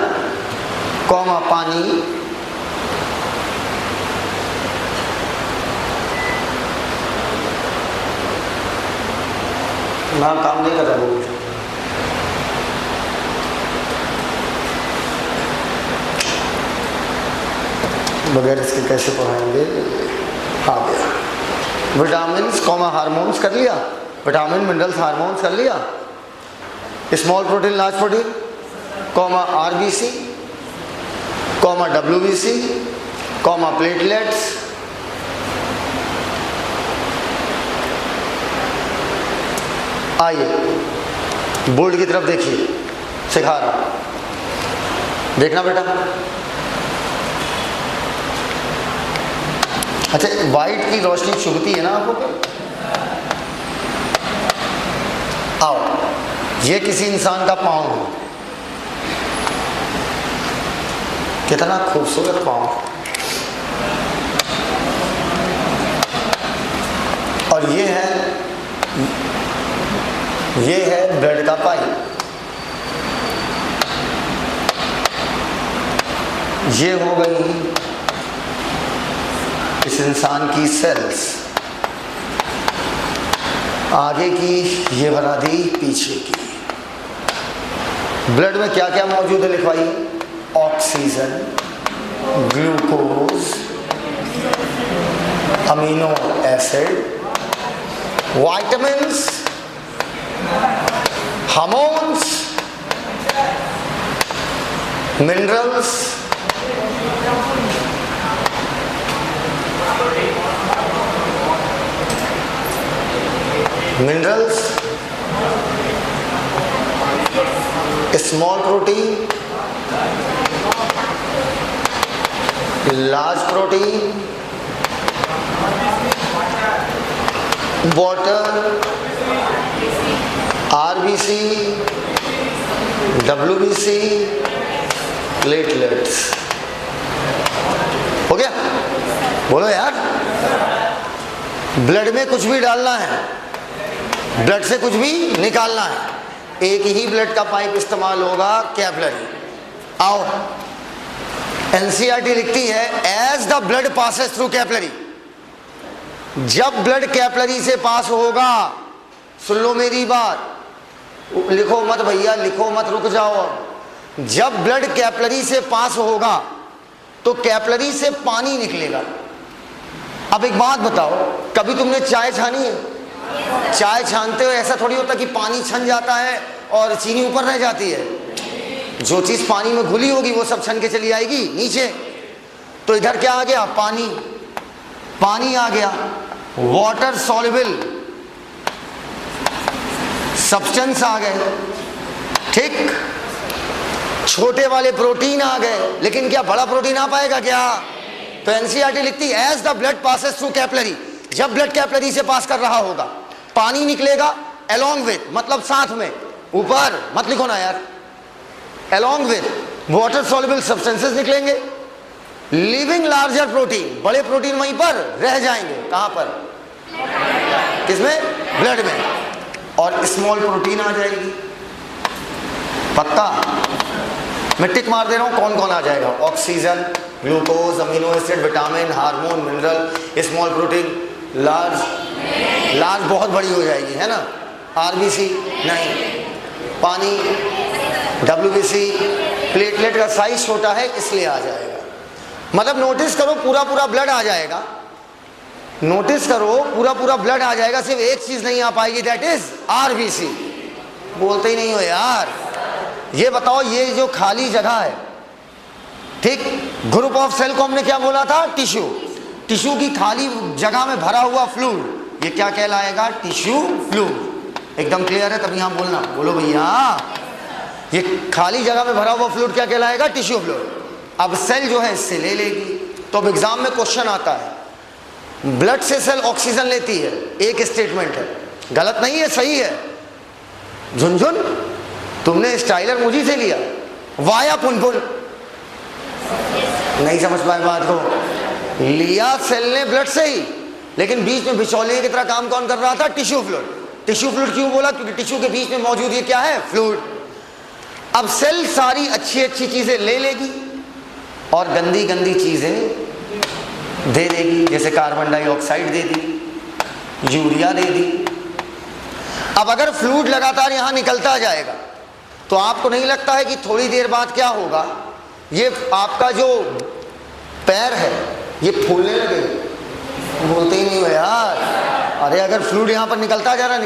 कॉमा पानी, ना काम नहीं कर रहा वो बगैर इसके कैसे पढ़ाएंगे? आ गया। विटामिन्स कॉमा हार्मोन्स कर लिया, विटामिन मिनरल्स हार्मोन्स कर लिया, small protein large protein, comma RBC, comma WBC, comma platelets, आइए बोर्ड की तरफ देखिए, सिखा रहा हूं, देखना बेटा। अच्छा, वाइट की रोशनी चुभती है ना आपको? आओ, ये किसी इंसान का पाँव है, कितना खूबसूरत पाँव, और ये है ब्लड का पाइप। ये हो गई इस इंसान की सेल्स, आगे की ये बना दी पीछे की। ब्लड में क्या क्या मौजूद है लिखवाइए? Oxygen, glucose, amino acid, vitamins, hormones, minerals, small protein, large protein, water, RBC, WBC, platelets. हो गया? बोलो यार। ब्लड में कुछ भी डालना है, ब्लड से कुछ भी निकालना है, एक ही ब्लड का पाइप इस्तेमाल होगा, कैपिलरी। आओ, एनसीईआरटी लिखती है as the blood passes through capillary. जब ब्लड कैपिलरी से पास होगा, सुन लो मेरी बात, लिखो मत भैया, लिखो मत, रुक जाओ। जब ब्लड कैपिलरी से पास होगा तो कैपिलरी से पानी निकलेगा। अब एक बात बताओ, कभी तुमने चाय छानी है? चाय छानते हो ऐसा थोड़ी होता कि पानी छन जाता है और चीनी ऊपर रह जाती है। जो चीज पानी में घुली होगी वो सब छन के चली आएगी नीचे। तो इधर क्या आ गया? पानी, पानी आ गया, वाटर सॉल्युबल सब्सटेंस आ गए, ठीक। छोटे वाले प्रोटीन आ गए, लेकिन क्या बड़ा प्रोटीन आ पाएगा क्या? तो एनसीईआरटी लिखती है as the blood passes through capillary, जब ब्लड कैपिलरी से पास कर रहा होगा पानी निकलेगा, अलोंग विद मतलब साथ में, ऊपर मत लिखो ना यार, along with water soluble substances निकलेंगे, लिविंग लार्जर प्रोटीन, बड़े प्रोटीन वहीं पर रह जाएंगे। कहां पर? किसमें? ब्लड में। और स्मॉल प्रोटीन आ जाएगी। पक्का? मैं टिक मार दे रहा हूँ कौन कौन आ जाएगा। Oxygen, glucose, amino acid, vitamin, hormone, mineral, small protein, large बहुत बड़ी हो जाएगी, है ना। आरबीसी नहीं, पानी, डब्ल्यूबीसी, प्लेटलेट का साइज छोटा है इसलिए आ जाएगा। मतलब नोटिस करो पूरा ब्लड आ जाएगा, नोटिस करो पूरा ब्लड आ जाएगा, सिर्फ एक चीज नहीं आ पाएगी, दैट इज आरबीसी। बोलते ही नहीं हो यार। ये बताओ, ये जो खाली जगह है, ठीक, ग्रुप ऑफ सेल को हमने क्या बोला था? टिश्यू। टिश्यू की खाली जगह में भरा हुआ फ्लूइड, ये क्या कहलाएगा? Tissue fluid. एकदम क्लियर है? तब यहां बोलना, बोलो भैया। ये खाली जगह में भरा हुआ फ्लूइड क्या कहलाएगा? Tissue fluid. अब सेल जो है इससे ले लेगी। तो अब एग्जाम में क्वेश्चन आता है, ब्लड से सेल ऑक्सीजन लेती है, एक स्टेटमेंट है, गलत नहीं है, सही है। झुनझुन, तुमने स्टाइलर मुझी से लिया, वाया पुनपुन, नहीं समझ पाए बात को। लिया सेल ने ब्लड से ही, लेकिन बीच में बिचौलिए की तरह काम कौन कर रहा था? Tissue fluid. टिश्यू फ्लूइड क्यों बोला? क्योंकि टिश्यू के बीच में मौजूद ये क्या है? फ्लूइड। अब सेल सारी अच्छी चीजें ले लेगी और गंदी चीजें दे देगी, जैसे कार्बन डाइऑक्साइड दे दी, यूरिया दे दी। अब अगर फ्लूइड लगातार यहां निकलता जाएगा तो आपको नहीं लगता है कि थोड़ी देर बाद क्या होगा? ये आपका जो पैर है ये फूलने लगेगा। बोलते ही नहीं हो यार। अरे अगर फ्लूइड यहां पर निकलता जा रहा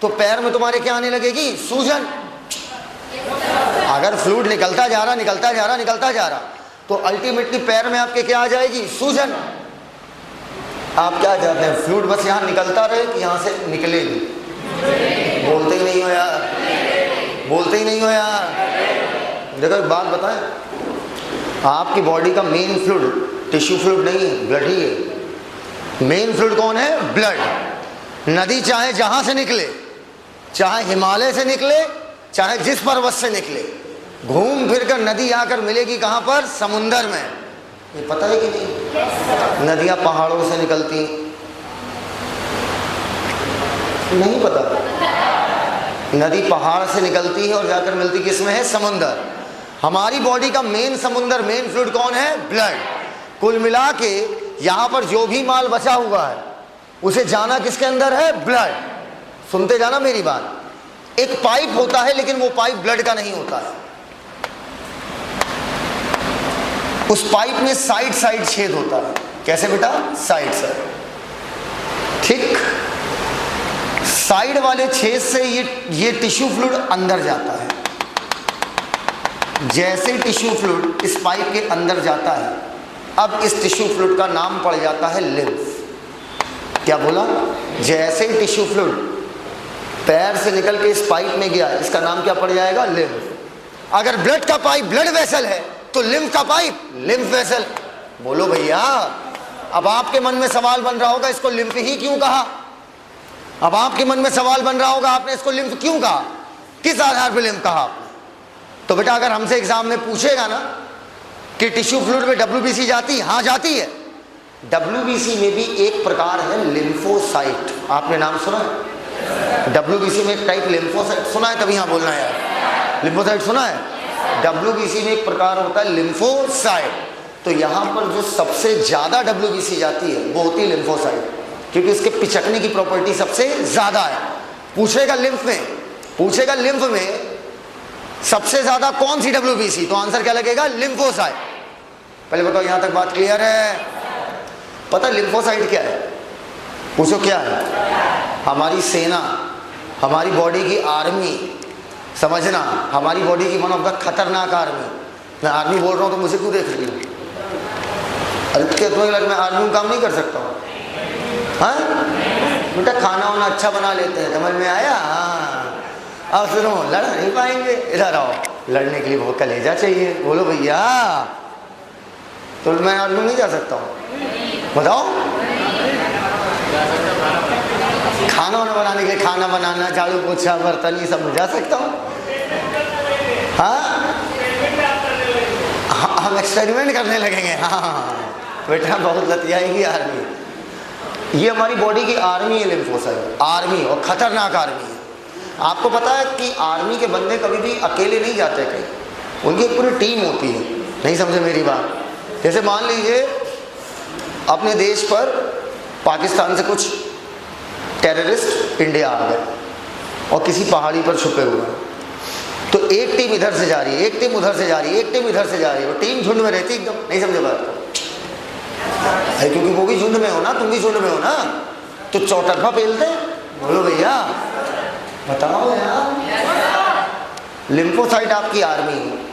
तो पैर में तुम्हारे क्या आने लगेगी? सूजन। अगर फ्लूइड निकलता जा रहा तो अल्टीमेटली पैर में आपके क्या आ जाएगी? सूजन। आप क्या चाहते हैं? फ्लूइड बस यहां निकलता रहे कि यहां से निकलेगी? बोलते ही नहीं हो यार। देखो एक बात बताएं, आपकी बॉडी का मेन फ्लूइड टिश्यू फ्लूइड नहीं है, ब्लड ही है। मेन फ्लूइड कौन है? ब्लड। नदी चाहे जहां से निकले, चाहे हिमालय से निकले, चाहे जिस पर्वत से निकले, घूम फिर कर नदी आकर मिलेगी कहां पर? समुंदर में। ये पता है कि नहीं? नदियां पहाड़ों से निकलती, नहीं पता? नदी पहाड़ से निकलती है और जाकर मिलती किस में है? समुंदर। हमारी बॉडी का मेन समुंदर, मेन फ्लूइड कौन है? ब्लड। कुल मिला के यहां पर जो भी माल बचा हुआ है उसे जाना किसके अंदर है? ब्लड। सुनते जाना मेरी बात। एक पाइप होता है लेकिन वो पाइप ब्लड का नहीं होता है। उस पाइप में साइड छेद होता है। कैसे बेटा? साइड। ठीक, साइड वाले छेद से ये टिश्यू फ्लूइड अंदर जाता है। जैसे टिश्यू फ्लूइड इस पाइप के अंदर जाता है, अब इस टिश्यू फ्लूइड का नाम पड़ जाता है लिम्फ। क्या बोला? जैसे ही टिश्यू फ्लूइड पैर से निकल के इस पाइप में गया, इसका नाम क्या पड़ जाएगा? लिम्फ। अगर ब्लड का पाइप ब्लड वेसल है तो लिम्फ का पाइप लिम्फ वेसल। बोलो भैया। अब आपके मन में सवाल बन रहा होगा, इसको लिम्फ ही क्यों कहा? अब आपके मन में सवाल बन रहा होगा, आपने इसको लिम्फ क्यों कहा? किस आधार पर लिम्फ कहा आपने? तो बेटा अगर हमसे एग्जाम में पूछेगा ना कि टिश्यू फ्लूइड में डब्ल्यूबीसी जाती? हाँ जाती है। डब्ल्यूबीसी में भी एक प्रकार है लिम्फोसाइट। आपने नाम सुना है? डब्ल्यूबीसी में एक टाइप लिम्फोसाइट सुना है? तभी यहाँ बोलना है यार। लिम्फोसाइट सुना है? डब्ल्यूबीसी में एक प्रकार होता है लिम्फोसाइट। तो यहाँ पर जो सबसे ज्यादा डब्ल्यूबीसी जाती है वो होती है लिम्फोसाइट, क्योंकि इसके पिचकने की प्रॉपर्टी सबसे ज्यादा है। पूछेगा लिम्फ में सबसे ज्यादा कौन सी डब्ल्यूबीसी, तो आंसर क्या लगेगा? लिम्फोसाइट। पहले बताओ यहां तक बात क्लियर है? पता लिम्फोसाइट क्या है? पूछो क्या है? हमारी सेना, हमारी बॉडी की आर्मी, समझना, हमारी बॉडी की वन ऑफ द खतरनाक आर्मी। मैं आर्मी बोल रहा हूं तो मुझे क्यों देख रही हूँ? अरे क्या तुम्हें लग मैं आर्मी में काम नहीं कर सकता हूँ? हाँ बेटा, खाना वाना अच्छा बना लेते हैं, समझ में आया? हाँ। अब सुनो, लड़ नहीं पाएंगे, इधर आओ। लड़ने के लिए बहुत कलेजा चाहिए। बोलो भैया। तो मैं आर्मी नहीं जा सकता हूँ? बताओ। खाना वाना बनाने के लिए, खाना बनाना, झाड़ू पोछा, बर्तन, ये सब में जा सकता हूँ? हाँ, हम एक्सपेरिमेंट करने लगेंगे। हाँ बेटा, बहुत लतियाएगी आर्मी। ये हमारी बॉडी की आर्मी है लिम्फोसाइट, आर्मी, और खतरनाक आर्मी है। आपको पता है कि आर्मी के बंदे कभी भी अकेले नहीं जाते कहीं, उनकी एक पूरी टीम होती है। नहीं समझे मेरी बात? जैसे मान लीजिए अपने देश पर पाकिस्तान से कुछ टेररिस्ट इंडिया आ गए और किसी पहाड़ी पर छुपे हुए हैं, तो एक टीम इधर से जा रही है, एक टीम उधर से जा रही है, एक टीम इधर से जा रही है, और टीम झुंड में रहती है एकदम। नहीं समझे बात को? अरे क्योंकि वो भी झुंड में हो ना, तुम भी झुंड में हो ना, तो चौतरफा पेलते। बोलो भैया, बताओ यार। लिम्फोसाइट आपकी आर्मी है।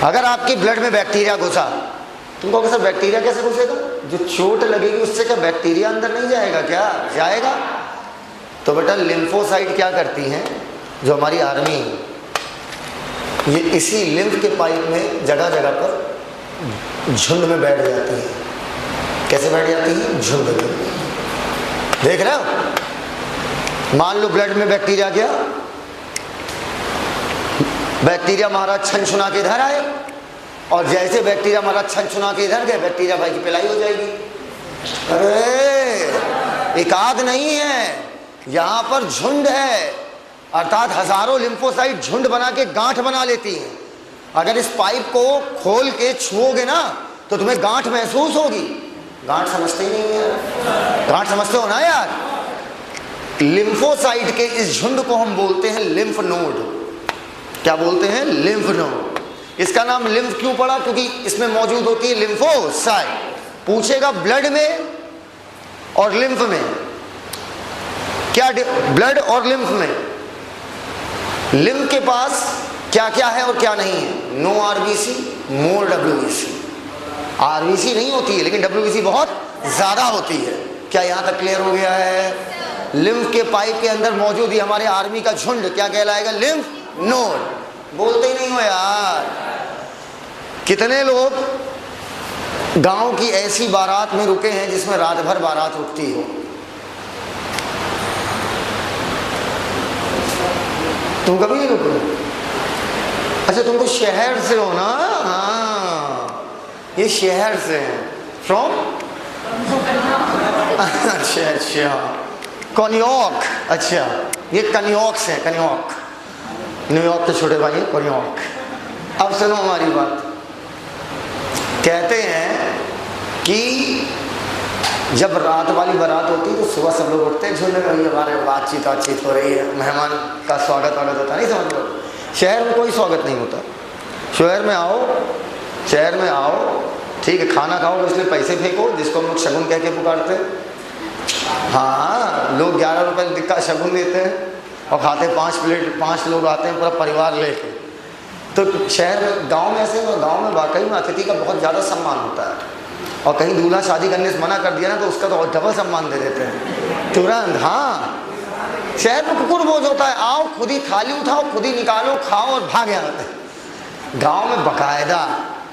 अगर आपकी ब्लड में बैक्टीरिया घुसा, तुम कहोगे सर बैक्टीरिया कैसे घुसेगा? जो चोट लगेगी उससे क्या बैक्टीरिया अंदर नहीं जाएगा? क्या जाएगा? तो बेटा लिम्फोसाइट क्या करती हैं, जो हमारी आर्मी है, ये इसी लिम्फ के पाइप में जगह जगह पर झुंड में बैठ जाती है। कैसे बैठ जाती है? झुंड में। देख रहे हो? मान लो ब्लड में बैक्टीरिया गया, बैक्टीरिया महाराज छन छुना के इधर आए, और जैसे बैक्टीरिया महाराज छन छुना के इधर गए, बैक्टीरिया भाई की पिलाई हो जाएगी। अरे एकाध नहीं है, यहां पर झुंड है, अर्थात हजारों लिम्फोसाइट झुंड बना के गांठ बना लेती हैं। अगर इस पाइप को खोल के छुओगे ना तो तुम्हें गांठ महसूस होगी। गांठ समझते ही नहीं है, गांठ समझते हो ना यार? लिम्फोसाइट के इस झुंड को हम बोलते हैं लिम्फ नोड। क्या बोलते हैं? Lymph node. इसका नाम लिम्फ क्यों पड़ा? क्योंकि इसमें मौजूद होती है लिम्फोसाइट। पूछेगा ब्लड में और लिम्फ में क्या, ब्लड और लिम्फ में, लिम्फ के पास क्या क्या है और क्या नहीं है? नो आरबीसी, मोर डब्ल्यूबीसी। आरबीसी नहीं होती है लेकिन डब्ल्यूबीसी बहुत ज्यादा होती है। क्या यहां तक क्लियर हो गया है? लिम्फ के पाइप के अंदर मौजूद है हमारे आर्मी का झुंड, क्या कहलाएगा? Lymph node. बोलते ही नहीं हो यार। कितने लोग गांव की ऐसी बारात में रुके हैं जिसमें रात भर बारात रुकती हो? तुम कभी नहीं रुके? अच्छा तुम तो शहर से हो ना? हाँ, ये शहर से हैं। फ्रॉम? अच्छा अच्छा, कन्यॉक। अच्छा, ये कन्यॉक से है, कन्यॉक, न्यूयॉर्क के छोटे भाई कन्यॉक। अब सुनो हमारी बात। कहते हैं कि जब रात वाली बारात होती है तो सुबह सब लोग उठते हैं झुंड में, हमारे बातचीत हो रही है, मेहमान का स्वागत होता नहीं, समझ लो। शहर में कोई स्वागत नहीं होता। शहर में आओ, ठीक है, खाना खाओ इसलिए पैसे फेंको, जिसको हम लोग शगुन कह के पुकारते हैं। हाँ, लोग 11 रुपये का शगुन देते हैं और खाते 5 प्लेट, 5 लोग आते हैं पूरा परिवार लेके। तो शहर में, गांव में ऐसे, गांव में वाकई में अतिथि का बहुत ज़्यादा सम्मान होता है। और कहीं दूल्हा शादी करने से मना कर दिया ना तो उसका तो डबल सम्मान दे देते हैं तुरंत। हाँ, शहर में कुकुर बोझ होता है, आओ खुद ही थाली उठाओ, खुद ही निकालो, खाओ और भाग आते हैं। गाँव में बाकायदा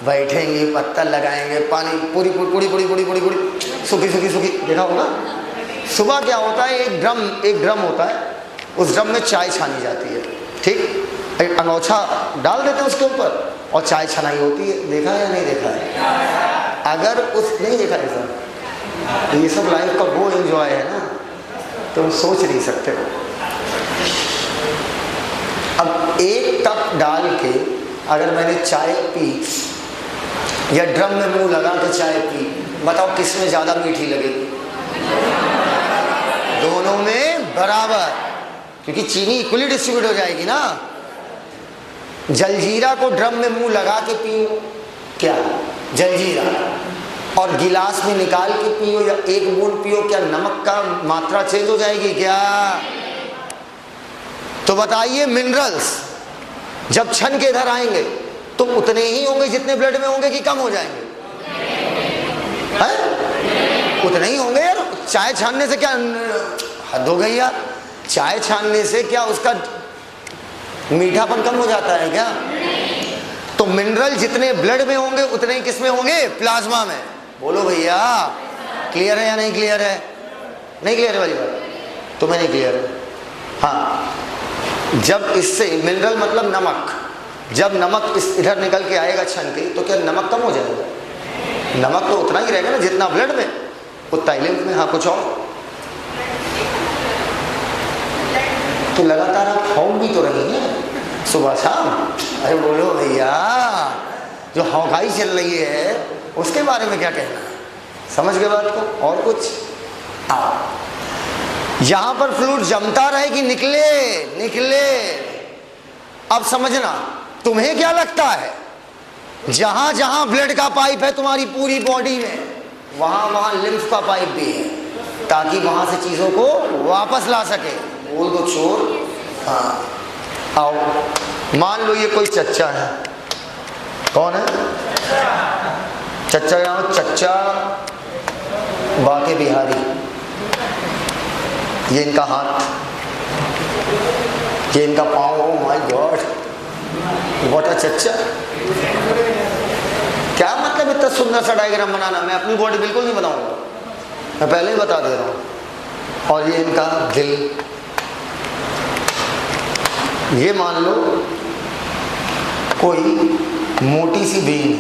बैठेंगे, पत्थर लगाएंगे, पानी पूरी सूखी देखा होगा। सुबह क्या होता है, एक ड्रम होता है, उस ड्रम में चाय छानी जाती है, ठीक, एक अंगोछा डाल देते हैं उसके ऊपर और चाय छनाई होती है। देखा है या नहीं देखा है? अगर उस नहीं देखा है सर, ये सब लाइफ का वो एंजॉय है ना, तुम सोच नहीं सकते हो। अब एक कप डाल के अगर मैंने चाय पी या ड्रम में मुंह लगा के चाय पी, बताओ किस में ज़्यादा मीठी लगेगी? दोनों में बराबर, क्योंकि चीनी इक्वली डिस्ट्रीब्यूट हो जाएगी ना। जलजीरा को ड्रम में मुंह लगा के पियो, क्या जलजीरा, और गिलास में निकाल के पियो या एक बूंद पियो, क्या नमक का मात्रा चेंज हो जाएगी क्या? तो बताइए, मिनरल्स जब छन के इधर आएंगे तो उतने ही होंगे जितने ब्लड में होंगे कि कम हो जाएंगे? है? उतने ही होंगे यार। चाय छानने से क्या हद हो गई यार? चाय छानने से क्या उसका मीठापन कम हो जाता है क्या? तो मिनरल जितने ब्लड में होंगे उतने ही किस में होंगे? प्लाज्मा में। बोलो भैया, क्लियर है या नहीं क्लियर है? नहीं क्लियर है वाली बात? तुम्हें नहीं क्लियर है? हाँ, जब इससे मिनरल मतलब नमक, जब नमक इस इधर निकल के आएगा छन के, तो क्या नमक कम हो जाएगा? नमक तो उतना ही रहेगा ना जितना ब्लड में। उतना ही लिम्फ में। हाँ कुछ और? तो लगातार आप हौं भी तो रही हैं सुबह शाम। अरे बोलो भैया, जो हौकाई चल रही है उसके बारे में क्या कहना है? समझ गए बात को? और कुछ? यहां पर फ्लूइड जमता रहे कि निकले निकले। अब समझना, तुम्हें क्या लगता है जहां जहां ब्लड का पाइप है तुम्हारी पूरी बॉडी में, वहां वहां लिम्फ का पाइप भी है, ताकि वहां से चीजों को वापस ला सके। बोल दो चोर। हाँ आओ, मान लो ये कोई चच्चा है। कौन है? चच्चा। यहाँ चच्चा बाके बिहारी, ये इनका हाथ, ये इनका पाँव। Oh my God, what a चच्चा। क्या मतलब इतना सुंदर सा डायग्राम बनाना? मैं अपनी बॉडी बिल्कुल नहीं बनाऊंगा, मैं पहले ही बता दे रहा हूं। और ये इनका दिल। ये मान लो कोई मोटी सी वेन।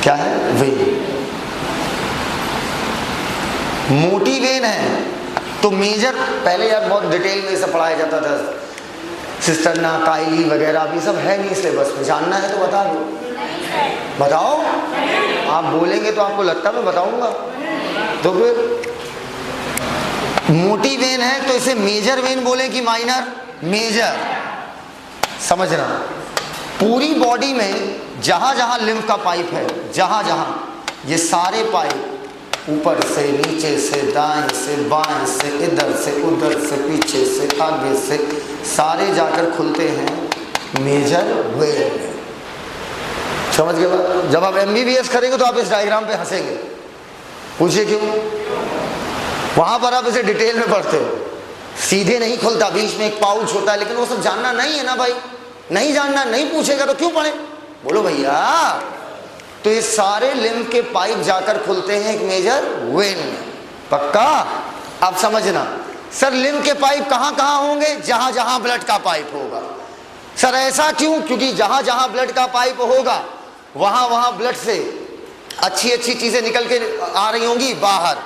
क्या है? वेन। मोटी वेन है तो मेजर, पहले यार बहुत डिटेल में सब पढ़ाया जाता था, सिस्टरना, काइली वगैरह, ये सब है नहीं सिलेबस में। जानना है तो बता दो। बताओ। आप बोलेंगे तो आपको लगता मैं बताऊंगा। तो फिर मोटी वेन है तो इसे मेजर वेन बोले कि माइनर? मेजर। समझना, पूरी बॉडी में जहां जहां लिम्फ का पाइप है, जहां जहां, ये सारे पाइप ऊपर से, नीचे से, दाएं से, बाएं से, इधर से, उधर से, पीछे से, आगे से, सारे जाकर खुलते हैं मेजर वेन में। समझ गए? जब आप MBBS करेंगे तो आप इस डायग्राम पे हंसेंगे। पूछिए क्यों? वहां पर आप इसे डिटेल में पढ़ते हो, सीधे नहीं खुलता, बीच में एक पाउच होता है, लेकिन वो सब जानना नहीं है ना भाई। नहीं जानना, नहीं पूछेगा तो क्यों पढ़े? बोलो भैया। तो ये सारे लिम्फ के पाइप जाकर खुलते हैं एक मेजर वेन में। पक्का? अब समझना, सर लिम्फ के पाइप कहां कहां होंगे? जहां जहां ब्लड का पाइप होगा। सर ऐसा क्यों? क्योंकि जहां जहां ब्लड का पाइप होगा वहां वहां ब्लड से अच्छी अच्छी चीजें निकल के आ रही होंगी बाहर,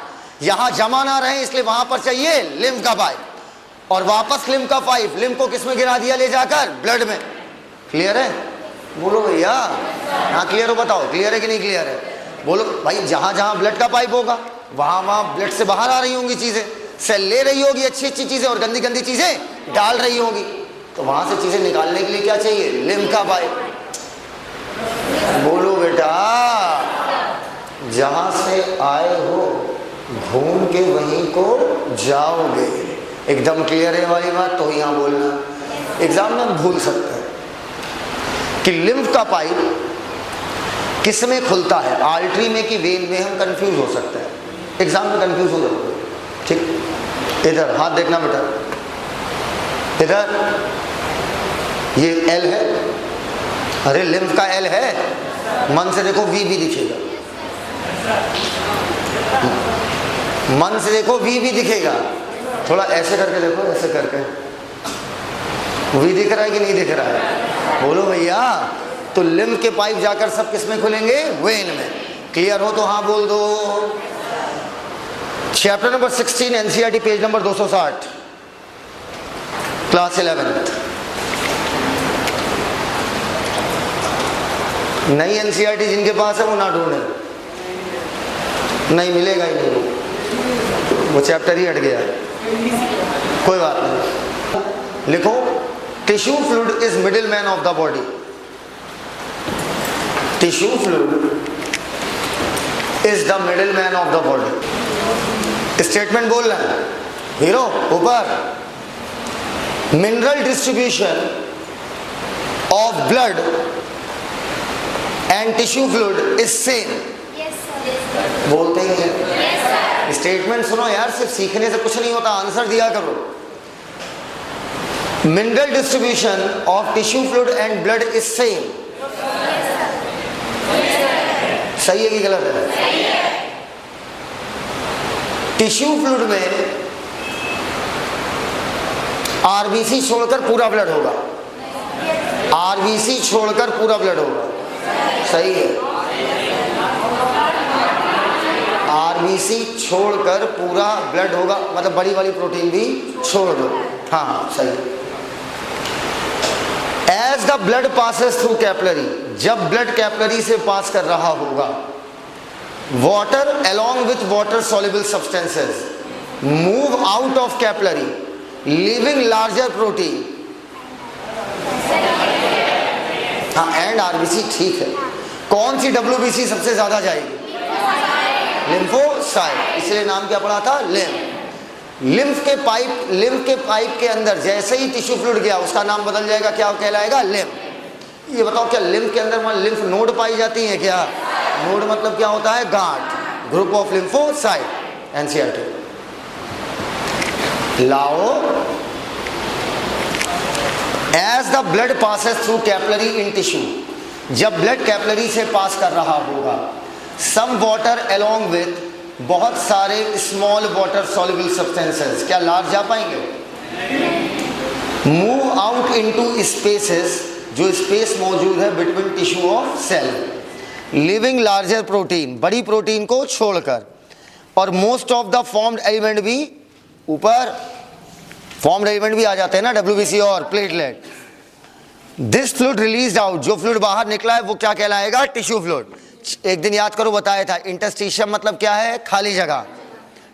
यहां जमा ना रहे, इसलिए वहां पर चाहिए लिम्फ का पाइप। और वापस लिम्फ का पाइप, लिम्फ को किस में गिरा दिया? ले जाकर ब्लड में। क्लियर है? बोलो भैया। हाँ क्लियर हो? बताओ क्लियर है कि नहीं क्लियर है? बोलो भाई। जहां जहां ब्लड का पाइप होगा वहां वहां ब्लड से बाहर आ रही होंगी चीजें, सेल ले रही होगी अच्छी अच्छी चीजें और गंदी गंदी चीजें डाल रही होंगी। तो वहां से चीजें निकालने के लिए क्या चाहिए? लिम्फ का पाइप। बोलो बेटा। जहां से आए हो घूम के वहीं को जाओगे। एकदम क्लियर है वाली बात? तो यहां बोलना, एग्जाम में भूल सकते हैं कि लिम्फ का पाइप किस में खुलता है, आर्टरी में कि वेन में। हम कंफ्यूज हो सकते हैं, एग्जाम में कंफ्यूज हो जाओगे। ठीक, इधर हाथ देखना बेटा, इधर ये L है। अरे लिम्फ का L है, मन से देखो V भी दिखेगा, मन से देखो V भी दिखेगा। थोड़ा ऐसे करके देखो, ऐसे करके V दिख रहा है कि नहीं दिख रहा है? बोलो भैया। तो लिम्फ के पाइप जाकर सब किस में खुलेंगे? वेन में। क्लियर हो तो हाँ बोल दो। Chapter number 16 NCERT page number 260, class 11th। नई NCERT जिनके पास है वो ना ढूंढे, नहीं मिलेगा ही नहीं, वो चैप्टर ही हट गया। कोई बात नहीं, लिखो tissue fluid is middle man of the body. Tissue fluid is the middle man of the body. Statement बोल रहे हैं हीरो ऊपर। Mineral distribution of blood and tissue fluid is same. बोलते ही हैं। स्टेटमेंट सुनो यार, सिर्फ सीखने से कुछ नहीं होता, आंसर दिया करो। Mineral distribution of tissue fluid and blood is same. सही है कि गलत है? सही है। टिश्यू फ्लूइड में आरबीसी छोड़कर पूरा ब्लड होगा, आरबीसी छोड़कर पूरा ब्लड होगा। सही है। आरबीसी छोड़कर पूरा ब्लड होगा, मतलब बड़ी वाली प्रोटीन भी छोड़ दो। हाँ सही। As the blood passes through capillary, जब ब्लड कैपिलरी से पास कर रहा होगा, water along with water soluble substances move out of capillary leaving larger protein। हाँ एंड आरबीसी ठीक है। कौन सी डब्ल्यूबीसी सबसे ज्यादा जाएगी? लिम्फोसाइट, इसलिए नाम क्या पड़ा था? लिम्फ। लिम्फ के पाइप के अंदर जैसे ही टिश्यू फ्लूइड गया उसका नाम बदल जाएगा, क्या कहलाएगा? लिम्फ। ये बताओ क्या लिम्फ के अंदर लिम्फ नोड पाई जाती है क्या? नोड मतलब क्या होता है? गांठ। Group of lymphocyte. एनसीईआरटी। लाओ as the blood passes through capillary in tissue, जब ब्लड कैपिलरी से पास कर रहा होगा, सम वाटर अलोंग विथ, बहुत सारे स्मॉल वाटर सॉल्युबल सब्सटेंसेस, क्या लार्ज जा पाएंगे? मूव आउट इनटू स्पेसेस, जो स्पेस मौजूद है between tissue of cell, living larger protein, बड़ी प्रोटीन को छोड़कर, और most of the formed element भी ऊपर, फॉर्म्ड एलिमेंट भी आ जाते हैं ना, डब्ल्यूबीसी और platelet. This fluid released out, जो फ्लूइड बाहर निकला है वो क्या कहलाएगा? Tissue fluid. एक दिन याद करो बताया था, इंटरस्टिशियम मतलब क्या है? खाली जगह।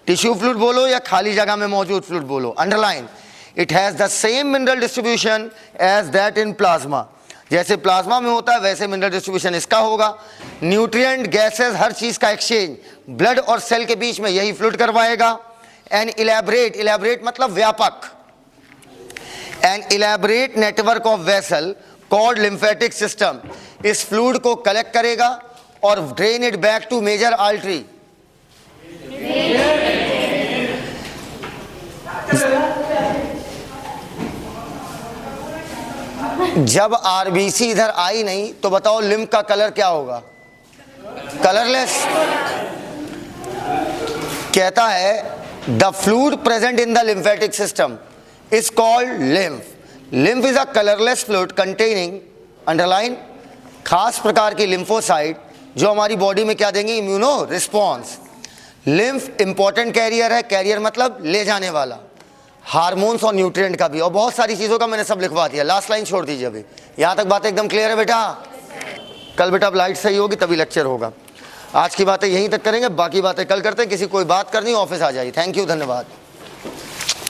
टिश्यू फ्लूइड बोलो या खाली जगह में मौजूद फ्लूइड बोलो। Underline, it has the same mineral distribution as that in plasma, जैसे प्लाज्मा में होता है वैसे मिनरल डिस्ट्रीब्यूशन इसका होगा। न्यूट्रिएंट, गैसेस, हर चीज का एक्सचेंज ब्लड और सेल के बीच में यही फ्लूइड करवाएगा। एन इलैबोरेट, इलैबोरेट मतलब व्यापक, an elaborate network of vessel called lymphatic system, इस फ्लूइड को कलेक्ट करेगा और drain it back to major artery. जब आरबीसी इधर आई नहीं तो बताओ लिम्फ का कलर क्या होगा? कलरलेस। कहता है the fluid present in the lymphatic system is called lymph. Lymph is a colourless fluid containing, underline, खास प्रकार की लिम्फोसाइट जो हमारी बॉडी में क्या देंगे? Immuno response. Lymph important carrier है, कैरियर मतलब ले जाने वाला, हार्मोन्स और न्यूट्रिएंट का भी, और बहुत सारी चीज़ों का मैंने सब लिखवा दिया। लास्ट लाइन छोड़ दीजिए अभी, यहाँ तक बात एकदम क्लियर है बेटा? कल बेटा अब लाइट सही होगी तभी लेक्चर होगा। आज की बातें यहीं तक करेंगे, बाकी बातें कल करते हैं। किसी कोई बात करनी ऑफिस आ जाइए। थैंक यू, धन्यवाद।